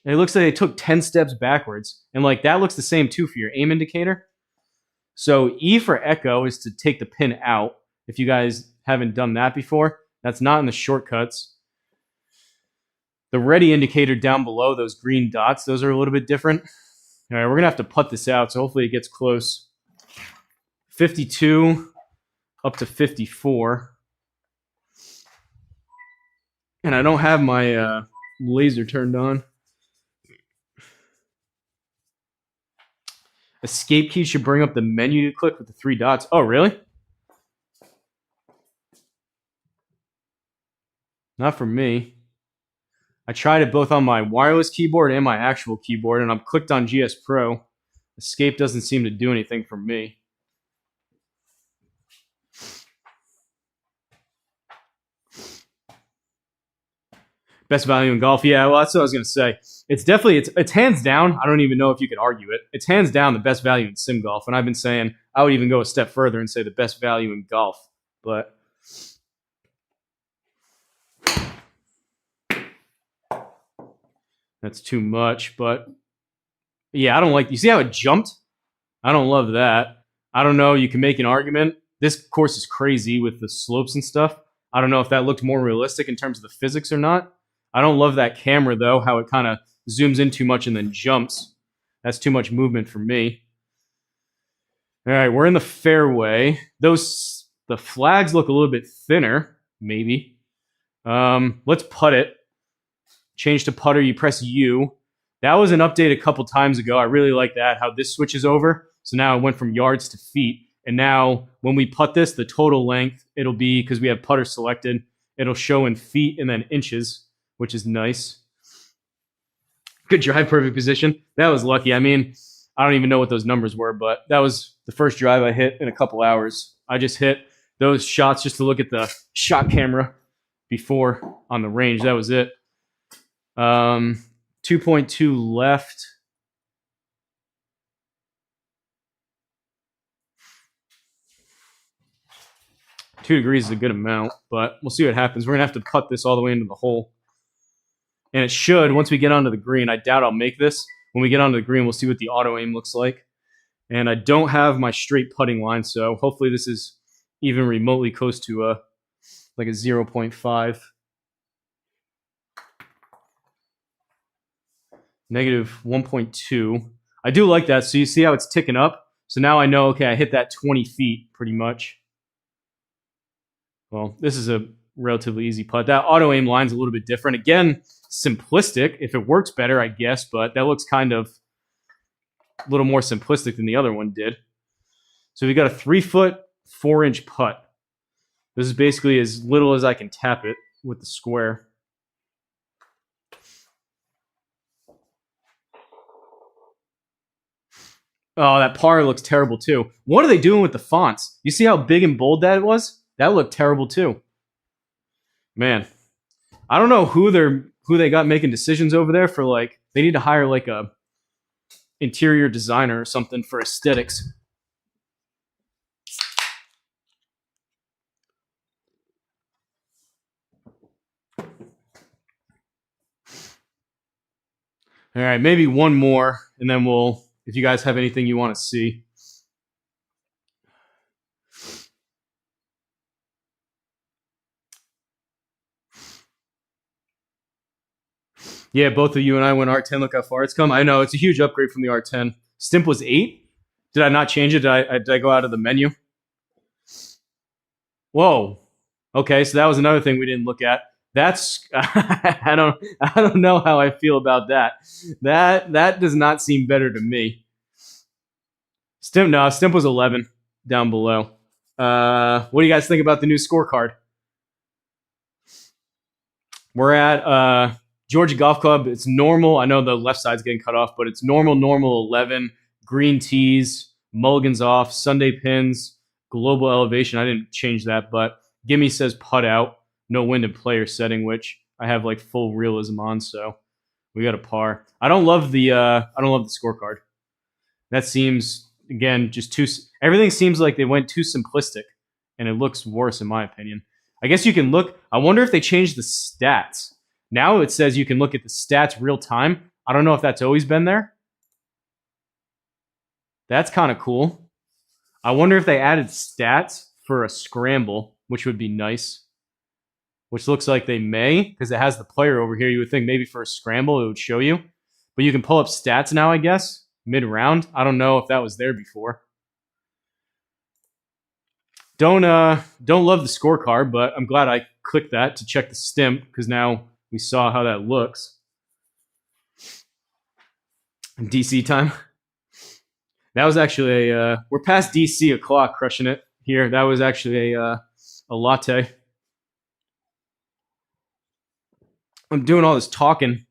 And it looks like they took 10 steps backwards. And like that looks the same too for your aim indicator. So E for echo is to take the pin out. If you guys haven't done that before, that's not in the shortcuts. The ready indicator down below, those green dots, those are a little bit different. All right, we're going to have to putt this out, so hopefully it gets close. 52 up to 54. And I don't have my laser turned on. Escape key should bring up the menu to click with the 3 dots. Oh, really? Not for me. I tried it both on my wireless keyboard and my actual keyboard, and I'm clicked on GSPro. Escape doesn't seem to do anything for me. Best value in golf. Yeah, well, that's what I was going to say. It's definitely, it's hands down. I don't even know if you could argue it. It's hands down the best value in sim golf. And I've been saying I would even go a step further and say the best value in golf. But that's too much. But yeah, I don't like, you see how it jumped? I don't love that. I don't know. You can make an argument. This course is crazy with the slopes and stuff. I don't know if that looked more realistic in terms of the physics or not. I don't love that camera, though, how it kind of zooms in too much and then jumps. That's too much movement for me. All right, we're in the fairway. The flags look a little bit thinner, maybe. Let's putt it. Change to putter, you press U. That was an update a couple times ago. I really like that, how this switches over. So now it went from yards to feet. And now when we putt this, the total length, it'll be, because we have putter selected, it'll show in feet and then inches, which is nice. Good drive, perfect position. That was lucky. I mean, I don't even know what those numbers were, but that was the first drive I hit in a couple hours. I just hit those shots just to look at the shot camera before on the range. That was it. 2.2 left. Two degrees is a good amount, but we'll see what happens. We're going to have to putt this all the way into the hole. And it should, once we get onto the green, I doubt I'll make this. When we get onto the green, we'll see what the auto aim looks like. And I don't have my straight putting line, so hopefully this is even remotely close to like a 0.5. Negative 1.2. I do like that. So you see how it's ticking up? So now I know, okay, I hit that 20 feet pretty much. Well, this is a relatively easy putt. That auto aim line's a little bit different. Again, simplistic. If it works better, I guess, but that looks kind of a little more simplistic than the other one did. So we got a 3-foot, 4-inch putt. This is basically as little as I can tap it with the square. Oh, that par looks terrible too. What are they doing with the fonts? You see how big and bold that was? That looked terrible too. Man, I don't know who they got making decisions over there for, like, they need to hire like a interior designer or something for aesthetics. All right, maybe one more, and then we'll, if you guys have anything you want to see. Yeah, both of you and I went R10. Look how far it's come. I know, it's a huge upgrade from the R10. Stimp was 8. Did I not change it? Did I go out of the menu? Whoa. Okay, so that was another thing we didn't look at. That's I don't know how I feel about that. That does not seem better to me. Stimp was 11 down below. What do you guys think about the new scorecard? We're at Georgia Golf Club. It's normal. I know the left side's getting cut off, but it's normal 11. Green tees, mulligans off, Sunday pins, global elevation. I didn't change that, but Gimme says putt out, no wind and player setting, which I have like full realism on, so we got a par. I don't love the scorecard. That seems, again, just too. Everything seems like they went too simplistic, and it looks worse in my opinion. I guess you can look. I wonder if they changed the stats. Now it says you can look at the stats real time. I don't know if that's always been there. That's kind of cool. I wonder if they added stats for a scramble, which would be nice. Which looks like they may, because it has the player over here. You would think maybe for a scramble it would show you. But you can pull up stats now, I guess, mid-round. I don't know if that was there before. Don't love the scorecard, but I'm glad I clicked that to check the stimp, because now we saw how that looks. DC time. That was actually we're past DC o'clock, crushing it here. That was actually a latte. I'm doing all this talking.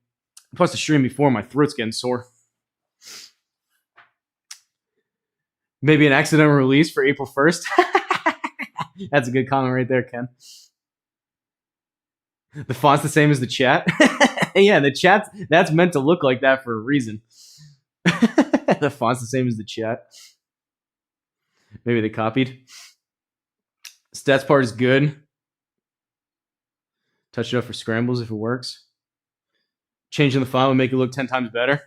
Plus the stream before, my throat's getting sore. Maybe an accidental release for April 1st. That's a good comment right there, Ken. The font's the same as the chat. Yeah, the chat, that's meant to look like that for a reason. The font's the same as the chat. Maybe they copied. Stats part is good. Touch it up for scrambles if it works. Changing the font would make it look 10 times better.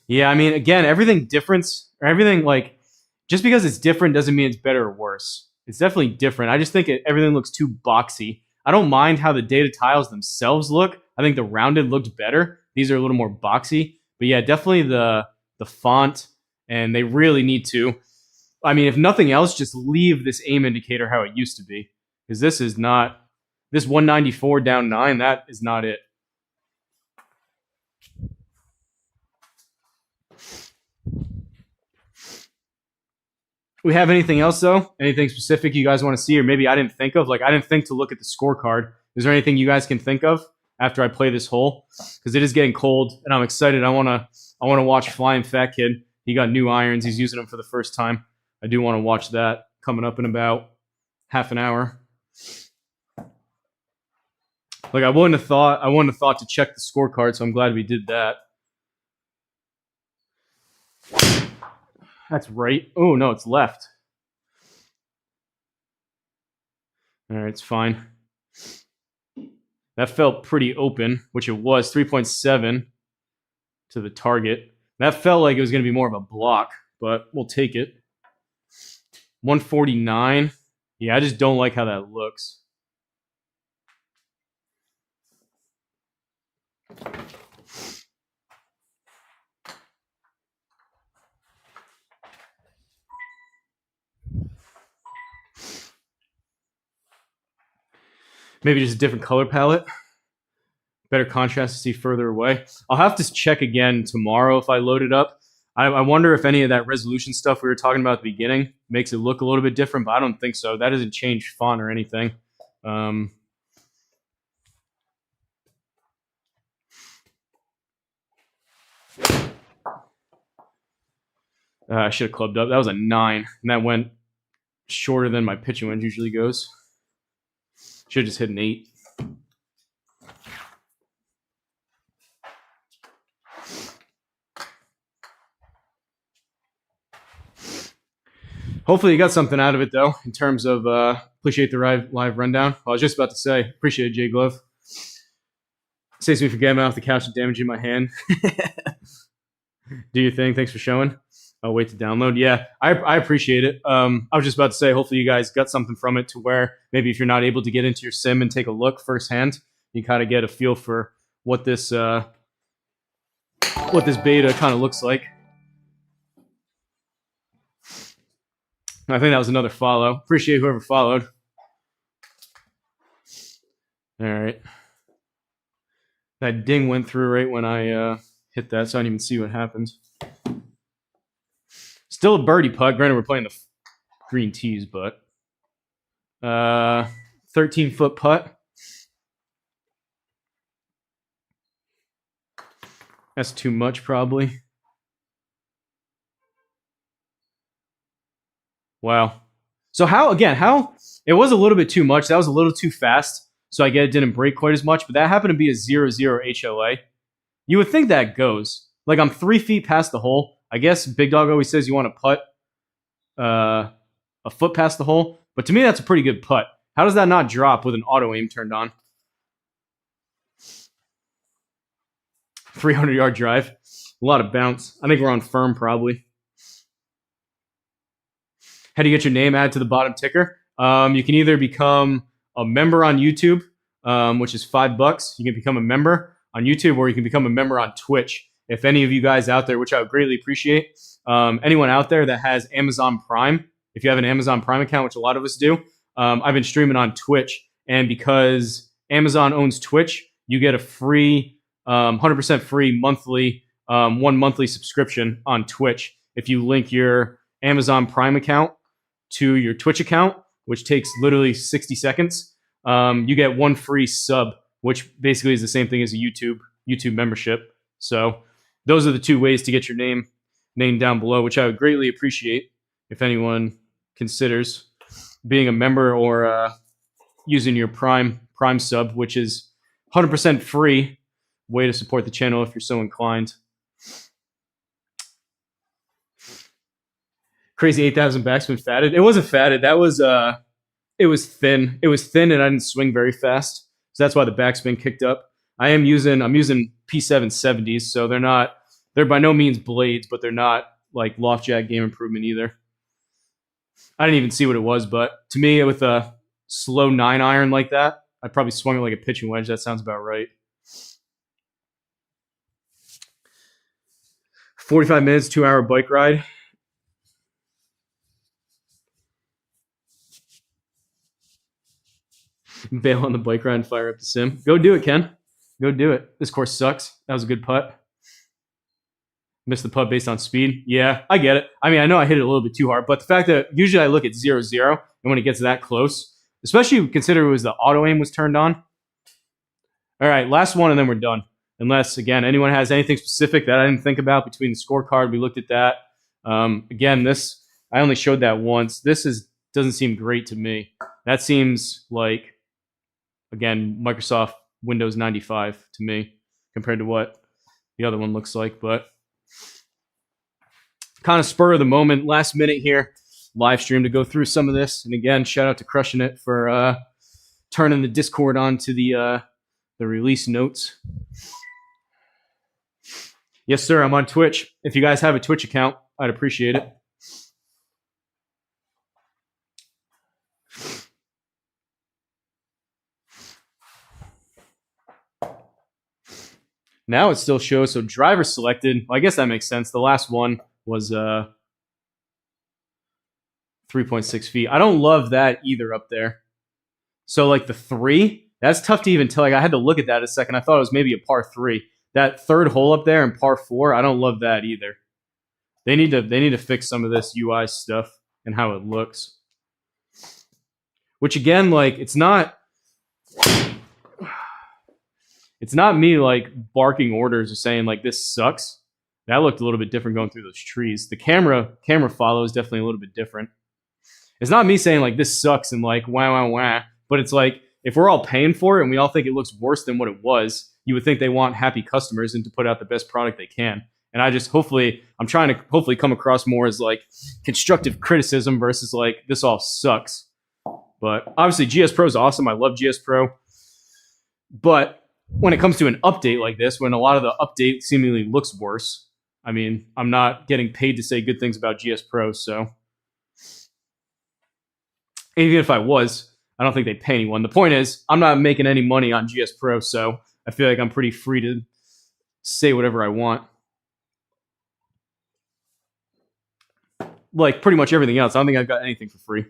Yeah, I mean, again, everything like, just because it's different doesn't mean it's better or worse. It's definitely different. I just think everything looks too boxy. I don't mind how the data tiles themselves look. I think the rounded looked better. These are a little more boxy. But yeah, definitely the font, and they really need to. I mean, if nothing else, just leave this aim indicator how it used to be. Because this is not, this 194 down 9, that is not it. We have anything else, though? Anything specific you guys want to see, or maybe I didn't think of? Like, I didn't think to look at the scorecard. Is there anything you guys can think of after I play this hole? Because it is getting cold, and I'm excited. I want to watch Flying Fat Kid. He got new irons. He's using them for the first time. I do want to watch that coming up in about half an hour. Like, I wouldn't have thought to check the scorecard, so I'm glad we did that. That's right. Oh, no, it's left. All right, it's fine. That felt pretty open, which it was, 3.7 to the target. That felt like it was going to be more of a block, but we'll take it. 149. Yeah, I just don't like how that looks. Maybe just a different color palette. Better contrast to see further away. I'll have to check again tomorrow if I load it up. I wonder if any of that resolution stuff we were talking about at the beginning makes it look a little bit different, but I don't think so. That doesn't change font or anything. I should have clubbed up. That was a 9, and that went shorter than my pitching wedge usually goes. Should have just hit an 8. Hopefully you got something out of it, though, in terms of appreciate the live rundown. Well, I was just about to say, appreciate it, J Glove. Saves me from getting off the couch and damaging my hand. Do your thing. Thanks for showing. I'll wait to download. Yeah, I appreciate it. I was just about to say, hopefully you guys got something from it to where maybe if you're not able to get into your sim and take a look firsthand, you kind of get a feel for what this beta kind of looks like. I think that was another follow. Appreciate whoever followed. All right. That ding went through right when I hit that, so I didn't even see what happened. Still a birdie putt. Granted, we're playing the green tees, but 13-foot putt. That's too much, probably. Wow. So how it was a little bit too much. That was a little too fast. So I get it didn't break quite as much, but that happened to be a 0-0 HLA. You would think that goes. Like I'm 3 feet past the hole. I guess Big Dog always says you want to putt a foot past the hole. But to me, that's a pretty good putt. How does that not drop with an auto aim turned on? 300-yard drive. A lot of bounce. I think we're on firm probably. How do you get your name added to the bottom ticker? You can either become a member on YouTube, which is $5. You can become a member on YouTube, or you can become a member on Twitch. If any of you guys out there, which I would greatly appreciate, anyone out there that has Amazon Prime, if you have an Amazon Prime account, which a lot of us do, I've been streaming on Twitch. And because Amazon owns Twitch, you get a free, 100% free monthly, 1 monthly subscription on Twitch. If you link your Amazon Prime account to your Twitch account, which takes literally 60 seconds, you get 1 free sub, which basically is the same thing as a YouTube membership. So those are the 2 ways to get your name down below, which I would greatly appreciate if anyone considers being a member or using your Prime sub, which is 100% free way to support the channel if you're so inclined. Crazy 8,000 backspin fatted. It wasn't fatted. That was it was thin. It was thin, and I didn't swing very fast, so that's why the backspin kicked up. I'm using P770s, so they're by no means blades, but they're not like loft jack game improvement either. I didn't even see what it was, but to me, with a slow 9 iron like that, I probably swung it like a pitching wedge. That sounds about right. 45 minutes, 2-hour bike ride. Bail on the bike ride and fire up the sim. Go do it, Ken. Go do it. This course sucks. That was a good putt. Missed the putt based on speed. Yeah, I get it. I mean, I know I hit it a little bit too hard, but the fact that usually I look at 0-0, and when it gets that close, especially consider it was the auto aim was turned on. All right, last one, and then we're done. Unless, again, anyone has anything specific that I didn't think about between the scorecard, we looked at that. Again, this, I only showed that once. This doesn't seem great to me. That seems like, again, Microsoft Windows 95 to me compared to what the other one looks like. But kind of spur of the moment, last minute here, live stream to go through some of this. And again, shout out to Crushing It for turning the Discord on to the release notes. Yes, sir, I'm on Twitch. If you guys have a Twitch account, I'd appreciate it. Now it still shows, so driver selected. Well, I guess that makes sense. The last one was 3.6 feet. I don't love that either up there. So like the 3, That's tough to even tell. Like I had to look at that a second. I thought it was maybe a par 3. That third hole up there in par 4, I don't love that either. They need to fix some of this UI stuff and how it looks. Which again, like it's not me like barking orders or saying like this sucks. That looked a little bit different going through those trees. The camera follow is definitely a little bit different. It's not me saying like this sucks and like wah, but it's like if we're all paying for it and we all think it looks worse than what it was, you would think they want happy customers and to put out the best product they can. And I'm trying to hopefully come across more as like constructive criticism versus like this all sucks. But obviously GSPro is awesome. I love GSPro. But when it comes to an update like this, when a lot of the update seemingly looks worse, I mean, I'm not getting paid to say good things about GSPro, so even if I was, I don't think they'd pay anyone. The point is, I'm not making any money on GSPro, so I feel like I'm pretty free to say whatever I want. Like pretty much everything else. I don't think I've got anything for free,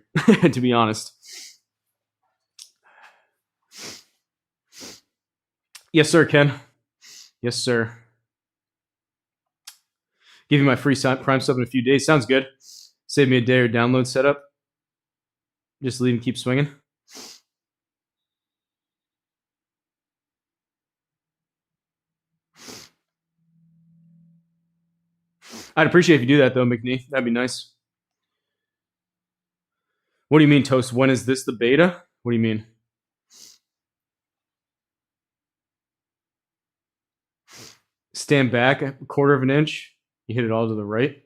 to be honest. Yes, sir, Ken. Yes, sir. Give you my free Prime sub in a few days. Sounds good. Save me a day or download setup. Just leave and keep swinging. I'd appreciate if you do that, though, McNee. That'd be nice. What do you mean, Toast? When is this the beta? What do you mean? Stand back a quarter of an inch. You hit it all to the right.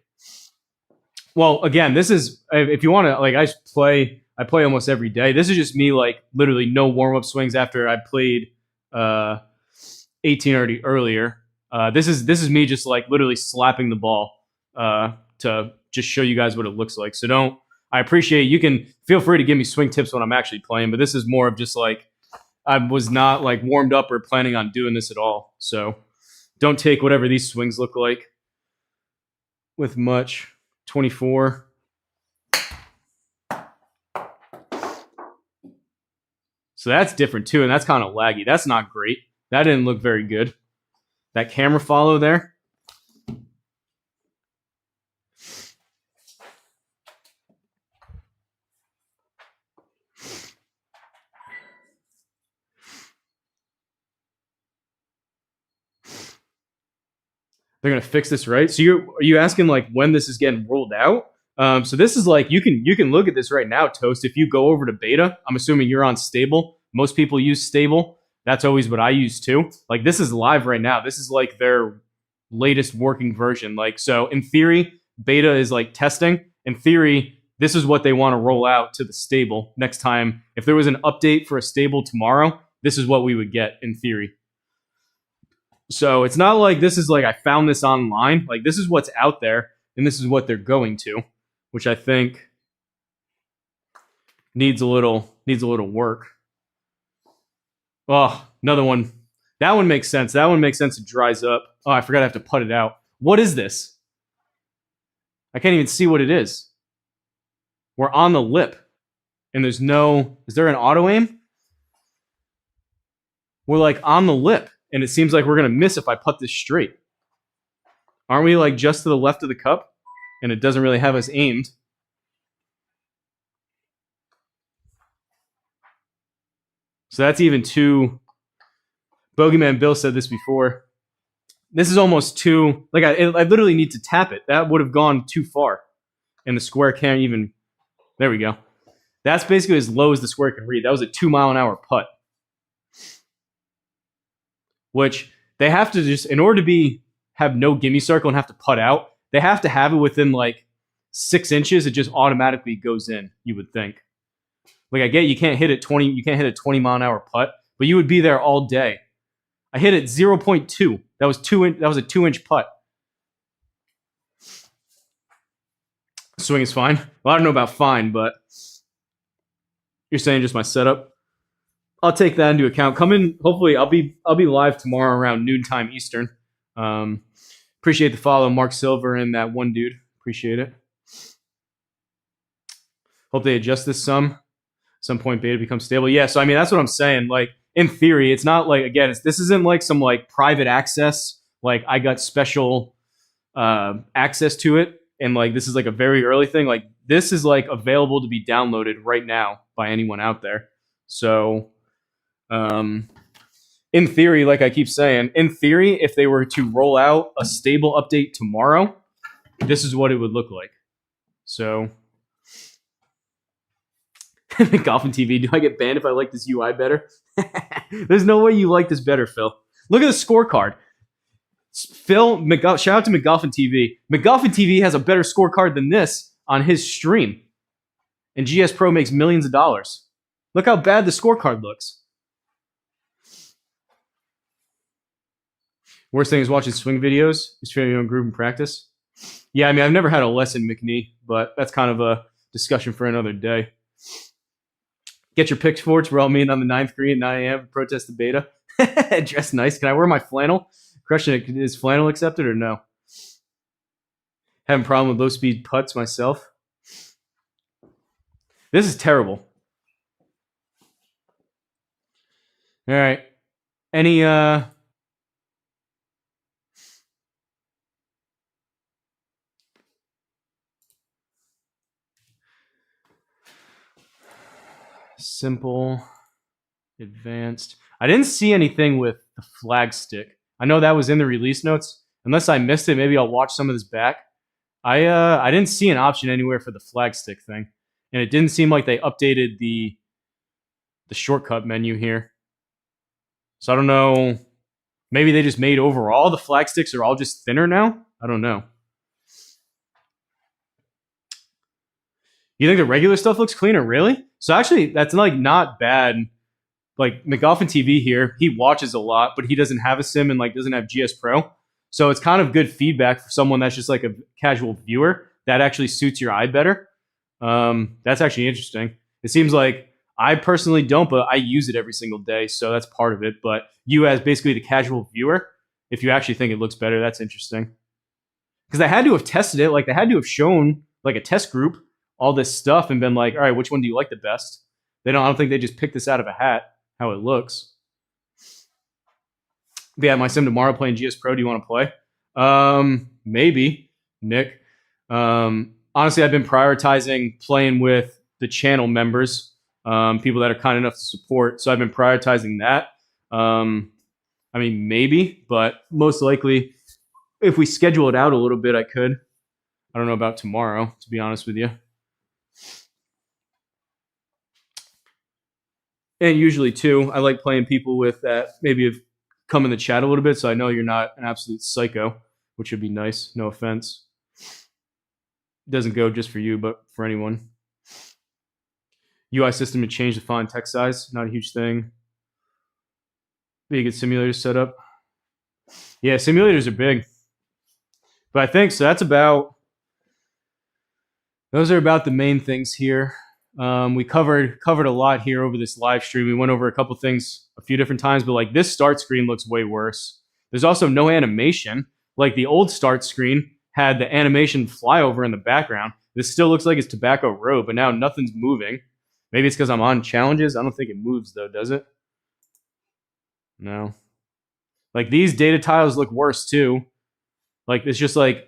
Well, again, this is, if you want to, like, I play almost every day. This is just me, like, literally no warm-up swings after I played 18 already earlier. This is me just, like, literally slapping the ball to just show you guys what it looks like. So I appreciate, you can feel free to give me swing tips when I'm actually playing, but this is more of just, like, I was not, like, warmed up or planning on doing this at all. So don't take whatever these swings look like with much. 24. So that's different too, and that's kind of laggy. That's not great. That didn't look very good. That camera follow there. They're gonna fix this, right? So are you asking like when this is getting rolled out? So this is like you can look at this right now, Toast. If you go over to beta, I'm assuming you're on stable. Most people use stable. That's always what I use too. Like this is live right now. This is like their latest working version. Like so, in theory, beta is like testing. In theory, this is what they want to roll out to the stable next time. If there was an update for a stable tomorrow, this is what we would get in theory. So it's not like this is like I found this online. Like this is what's out there, and this is what they're going to, which I think needs a little work. Oh, another one. That one makes sense. That one makes sense. It dries up. Oh, I forgot I have to put it out. What is this? I can't even see what it is. We're on the lip, and there's no. Is there an auto aim? We're like on the lip. And it seems like we're going to miss if I putt this straight. Aren't we like just to the left of the cup? And it doesn't really have us aimed. So that's even too... Bogeyman Bill said this before. This is almost too... Like I literally need to tap it. That would have gone too far. And the square can't even... There we go. That's basically as low as the square can read. That was a 2-mile-an-hour putt. Which they have to just, in order to have no gimme circle and have to putt out, they have to have it within like 6 inches. It just automatically goes in, you would think. Like I get you can't hit it 20, you can't hit a 20-mile-an-hour putt, but you would be there all day. I hit it 0.2. That was a 2-inch putt. Swing is fine. Well, I don't know about fine, but you're saying just my setup. I'll take that into account. Come in. Hopefully, I'll be live tomorrow around noontime Eastern. Appreciate the follow, Mark Silver and that one dude. Appreciate it. Hope they adjust this some point beta becomes stable. Yeah. So I mean, that's what I'm saying. Like in theory, it's not like, again, this isn't like some like private access. Like I got special access to it, and like this is like a very early thing. Like this is like available to be downloaded right now by anyone out there. So, in theory, like I keep saying, in theory, if they were to roll out a stable update tomorrow, this is what it would look like. So, Golf and TV, do I get banned if I like this UI better? There's no way you like this better, Phil. Look at the scorecard. Phil, shout out to McGolfin TV. McGolfin TV has a better scorecard than this on his stream. And GSPro makes millions of dollars. Look how bad the scorecard looks. Worst thing is watching swing videos. Is feeling your own group in practice. Yeah, I mean, I've never had a lesson, McNee, but that's kind of a discussion for another day. Get your pitchforks. We're all meeting on the 9th green at 9 a.m. Protest the beta. Dress nice. Can I wear my flannel? Question: is flannel accepted or no? Having a problem with low speed putts myself. This is terrible. All right. Any simple, advanced. I didn't see anything with the flag stick. I know that was in the release notes. Unless I missed it, maybe I'll watch some of this back. I didn't see an option anywhere for the flag stick thing, and it didn't seem like they updated the shortcut menu here. So I don't know. Maybe they just made overall the flag sticks are all just thinner now. I don't know. You think the regular stuff looks cleaner? Really? So actually, that's like not bad. Like McGolfin TV here, he watches a lot, but he doesn't have a sim and like doesn't have GSPro. So it's kind of good feedback for someone that's just like a casual viewer that actually suits your eye better. That's actually interesting. It seems like I personally don't, but I use it every single day, so that's part of it. But you as basically the casual viewer, if you actually think it looks better, that's interesting. Because they had to have tested it. Like they had to have shown like a test group all this stuff and been like, all right, which one do you like the best? I don't think they just picked this out of a hat, how it looks. But yeah, my sim tomorrow playing GSPro. Do you want to play? Maybe, Nick. Honestly, I've been prioritizing playing with the channel members, people that are kind enough to support. So I've been prioritizing that. I mean, maybe, but most likely, if we schedule it out a little bit, I could. I don't know about tomorrow, to be honest with you. And usually, too, I like playing people with that maybe have come in the chat a little bit, so I know you're not an absolute psycho, which would be nice. No offense. It doesn't go just for you, but for anyone. UI system to change the font and text size, not a huge thing. Be a good simulator setup. Yeah, simulators are big. But I think so. Those are about the main things here. We covered a lot here over this live stream. We went over a couple things a few different times, but like this start screen looks way worse. There's also no animation. Like the old start screen had the animation flyover in the background. This still looks like it's Tobacco Road, but now nothing's moving. Maybe it's because I'm on challenges. I don't think it moves though, does it? No. Like these data tiles look worse too. Like it's just like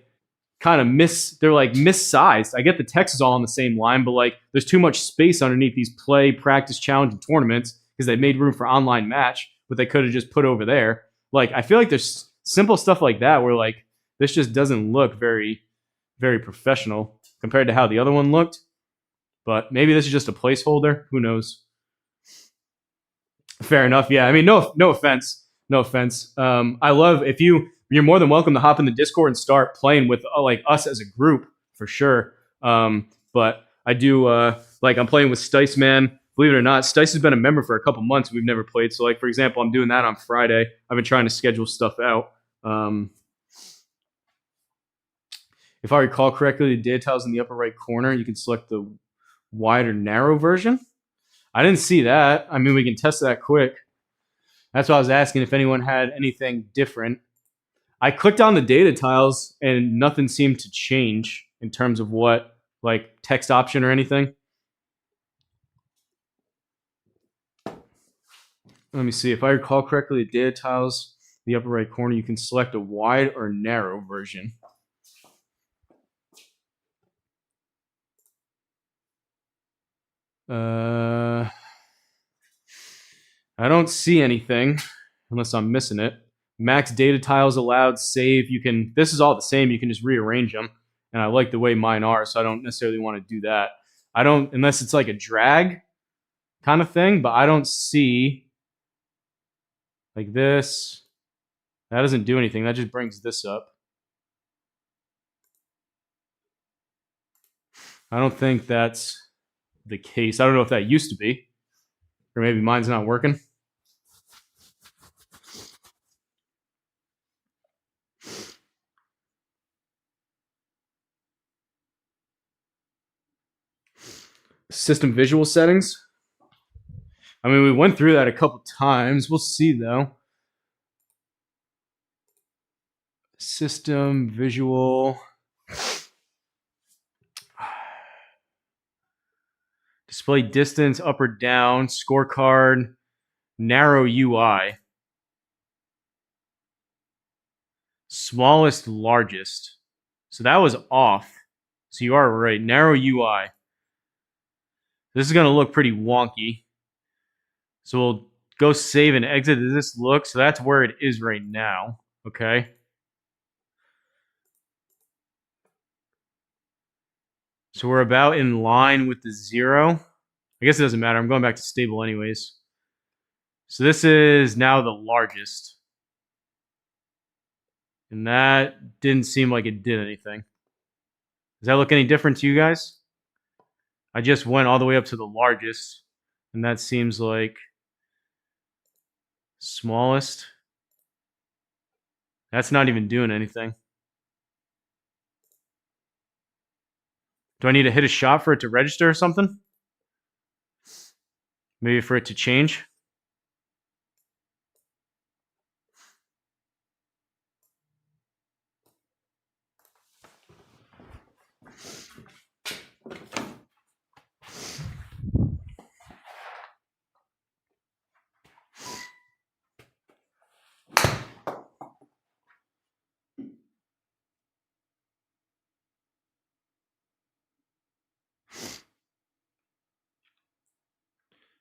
kind of they're like missized. I get the text is all on the same line, but like there's too much space underneath these play, practice, challenge, and tournaments because they made room for online match, but they could have just put over there. Like I feel like there's simple stuff like that where like this just doesn't look very, very professional compared to how the other one looked. But maybe this is just a placeholder. Who knows? Fair enough. Yeah. I mean, no offense. No offense. I love if you're more than welcome to hop in the Discord and start playing with like us as a group for sure. But I do like I'm playing with Stice, man. Believe it or not, Stice has been a member for a couple months. We've never played. So like for example, I'm doing that on Friday. I've been trying to schedule stuff out. If I recall correctly, the data tiles in the upper right corner, you can select the wide or narrow version. I didn't see that. I mean, we can test that quick. That's why I was asking if anyone had anything different. I clicked on the data tiles and nothing seemed to change in terms of what, like text option or anything. Let me see. If I recall correctly, the data tiles, the upper right corner, you can select a wide or narrow version. I don't see anything unless I'm missing it. Max data tiles allowed, save. You can, this is all the same. You can just rearrange them. And I like the way mine are, so I don't necessarily want to do that. I don't, unless it's like a drag kind of thing, but I don't see like this. That doesn't do anything. That just brings this up. I don't think that's the case. I don't know if that used to be, or maybe mine's not working. System visual settings. I mean, we went through that a couple times. We'll see though. System visual. Display distance, up or down, scorecard, narrow UI. Smallest, largest. So that was off. So you are right. Narrow UI. This is going to look pretty wonky. So we'll go save and exit. Does this look? So that's where it is right now. Okay. So we're about in line with the 0. I guess it doesn't matter. I'm going back to stable anyways. So this is now the largest. And that didn't seem like it did anything. Does that look any different to you guys? I just went all the way up to the largest. And that seems like smallest. That's not even doing anything. Do I need to hit a shot for it to register or something? Maybe for it to change?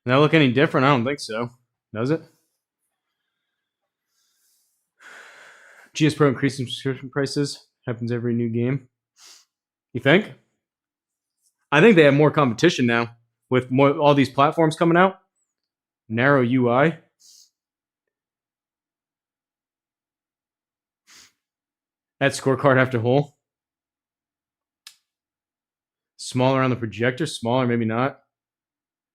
Does that look any different? I don't think so. Does it? GSPro increasing subscription prices. Happens every new game. You think? I think they have more competition now with all these platforms coming out. Narrow UI. That scorecard after hole. Smaller on the projector. Smaller, maybe not.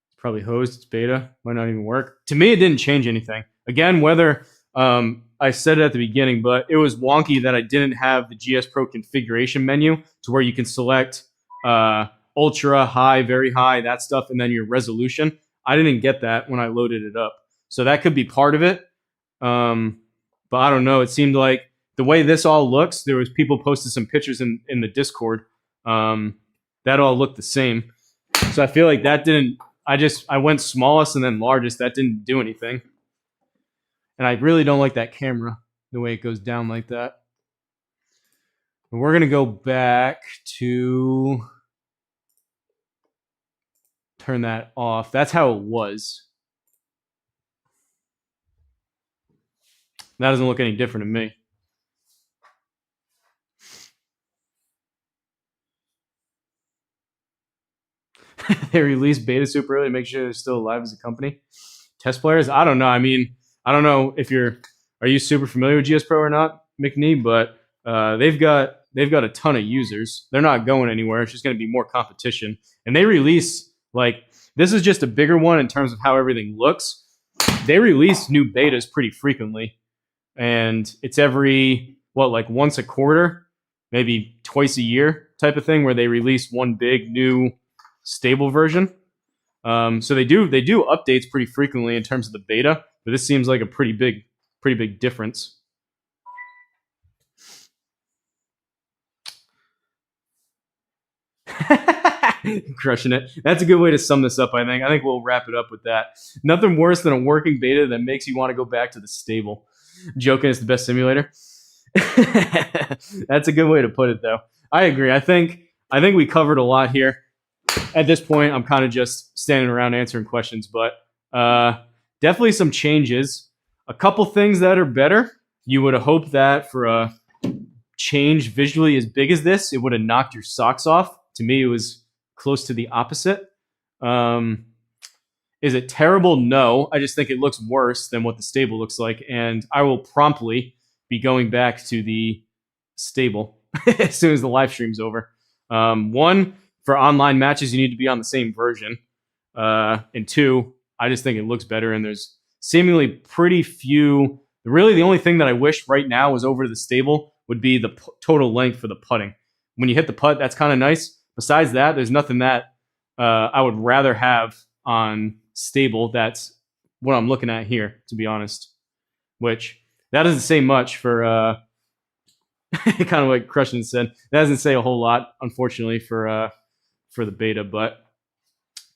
It's probably hosed. It's beta. Might not even work. To me, it didn't change anything. Again, whether I said it at the beginning, but it was wonky that I didn't have the GSPro configuration menu to where you can select ultra, high, very high, that stuff, and then your resolution. I didn't get that when I loaded it up. So that could be part of it. But I don't know. It seemed like the way this all looks, there was people posted some pictures in the Discord. That all looked the same. So I feel like that didn't, I went smallest and then largest. That didn't do anything. And I really don't like that camera, the way it goes down like that. And we're going to go back to turn that off. That's how it was. That doesn't look any different to me. They released beta super early to make sure they're still alive as a company. Test players? I don't know. I mean, I don't know if are you super familiar with GSPro or not, McNee, but they've got a ton of users. They're not going anywhere. It's just going to be more competition. And they release, like, this is just a bigger one in terms of how everything looks. They release new betas pretty frequently. And it's every, like once a quarter, maybe twice a year type of thing, where they release one big new stable version. So they do updates pretty frequently in terms of the beta, but this seems like a pretty big difference. Crushing it. That's a good way to sum this up, I think. I think we'll wrap it up with that. Nothing worse than a working beta that makes you want to go back to the stable. Joking, it's the best simulator. That's a good way to put it, though. I agree. I think we covered a lot here. At this point, I'm kind of just standing around answering questions, but definitely some changes. A couple things that are better. You would have hoped that for a change visually as big as this, it would have knocked your socks off. To me, it was close to the opposite. Is it terrible? No. I just think it looks worse than what the stable looks like, and I will promptly be going back to the stable as soon as the live stream's over. One, for online matches, you need to be on the same version. And two, I just think it looks better, and there's seemingly pretty few. Really, the only thing that I wish right now was over to the stable would be the total length for the putting. When you hit the putt, that's kind of nice. Besides that, there's nothing that I would rather have on stable. That's what I'm looking at here, to be honest. Which, that doesn't say much for, kind of like Crushing said. That doesn't say a whole lot, unfortunately, for the beta. But,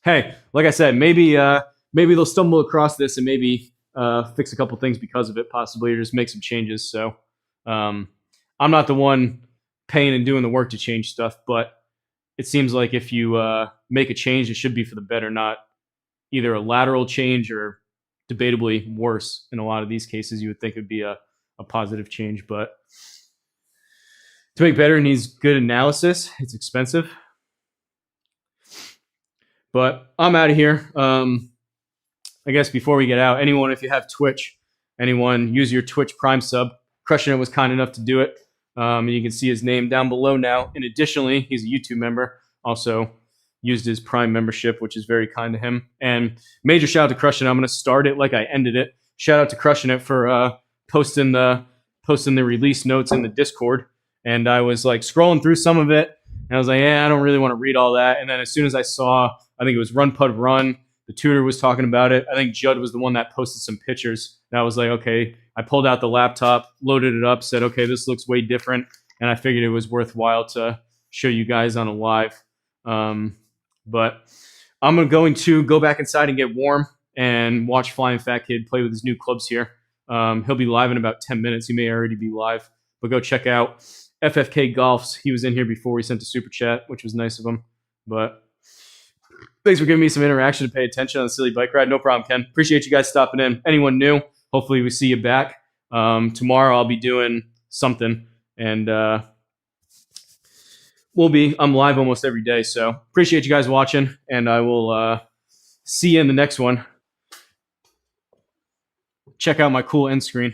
hey, like I said, maybe they'll stumble across this and maybe fix a couple things because of it, possibly, or just make some changes. So, I'm not the one paying and doing the work to change stuff, but it seems like if you make a change, it should be for the better, not either a lateral change or debatably worse. In a lot of these cases, you would think it would be a positive change, but to make better, it needs good analysis. It's expensive. But I'm out of here. I guess before we get out, anyone, if you have Twitch, anyone, use your Twitch Prime sub. Crushing It was kind enough to do it. And you can see his name down below now. And additionally, he's a YouTube member. Also used his Prime membership, which is very kind to him. And major shout out to Crushing It. I'm going to start it like I ended it. Shout out to Crushing It for posting the release notes in the Discord. And I was like scrolling through some of it. And I was like, I don't really want to read all that. And then as soon as I saw, I think it was Run Pud Run, the tutor was talking about it. I think Judd was the one that posted some pictures. And I was like, okay. I pulled out the laptop, loaded it up, said, okay, this looks way different. And I figured it was worthwhile to show you guys on a live. But I'm going to go back inside and get warm and watch Flying Fat Kid play with his new clubs here. He'll be live in about 10 minutes. He may already be live. But go check out FFK Golfs. He was in here before we sent a super chat, which was nice of him. But thanks for giving me some interaction to pay attention on the silly bike ride. No problem, Ken. Appreciate you guys stopping in. Anyone new, hopefully we see you back. Tomorrow I'll be doing something. And I'm live almost every day. So appreciate you guys watching. And I will see you in the next one. Check out my cool end screen.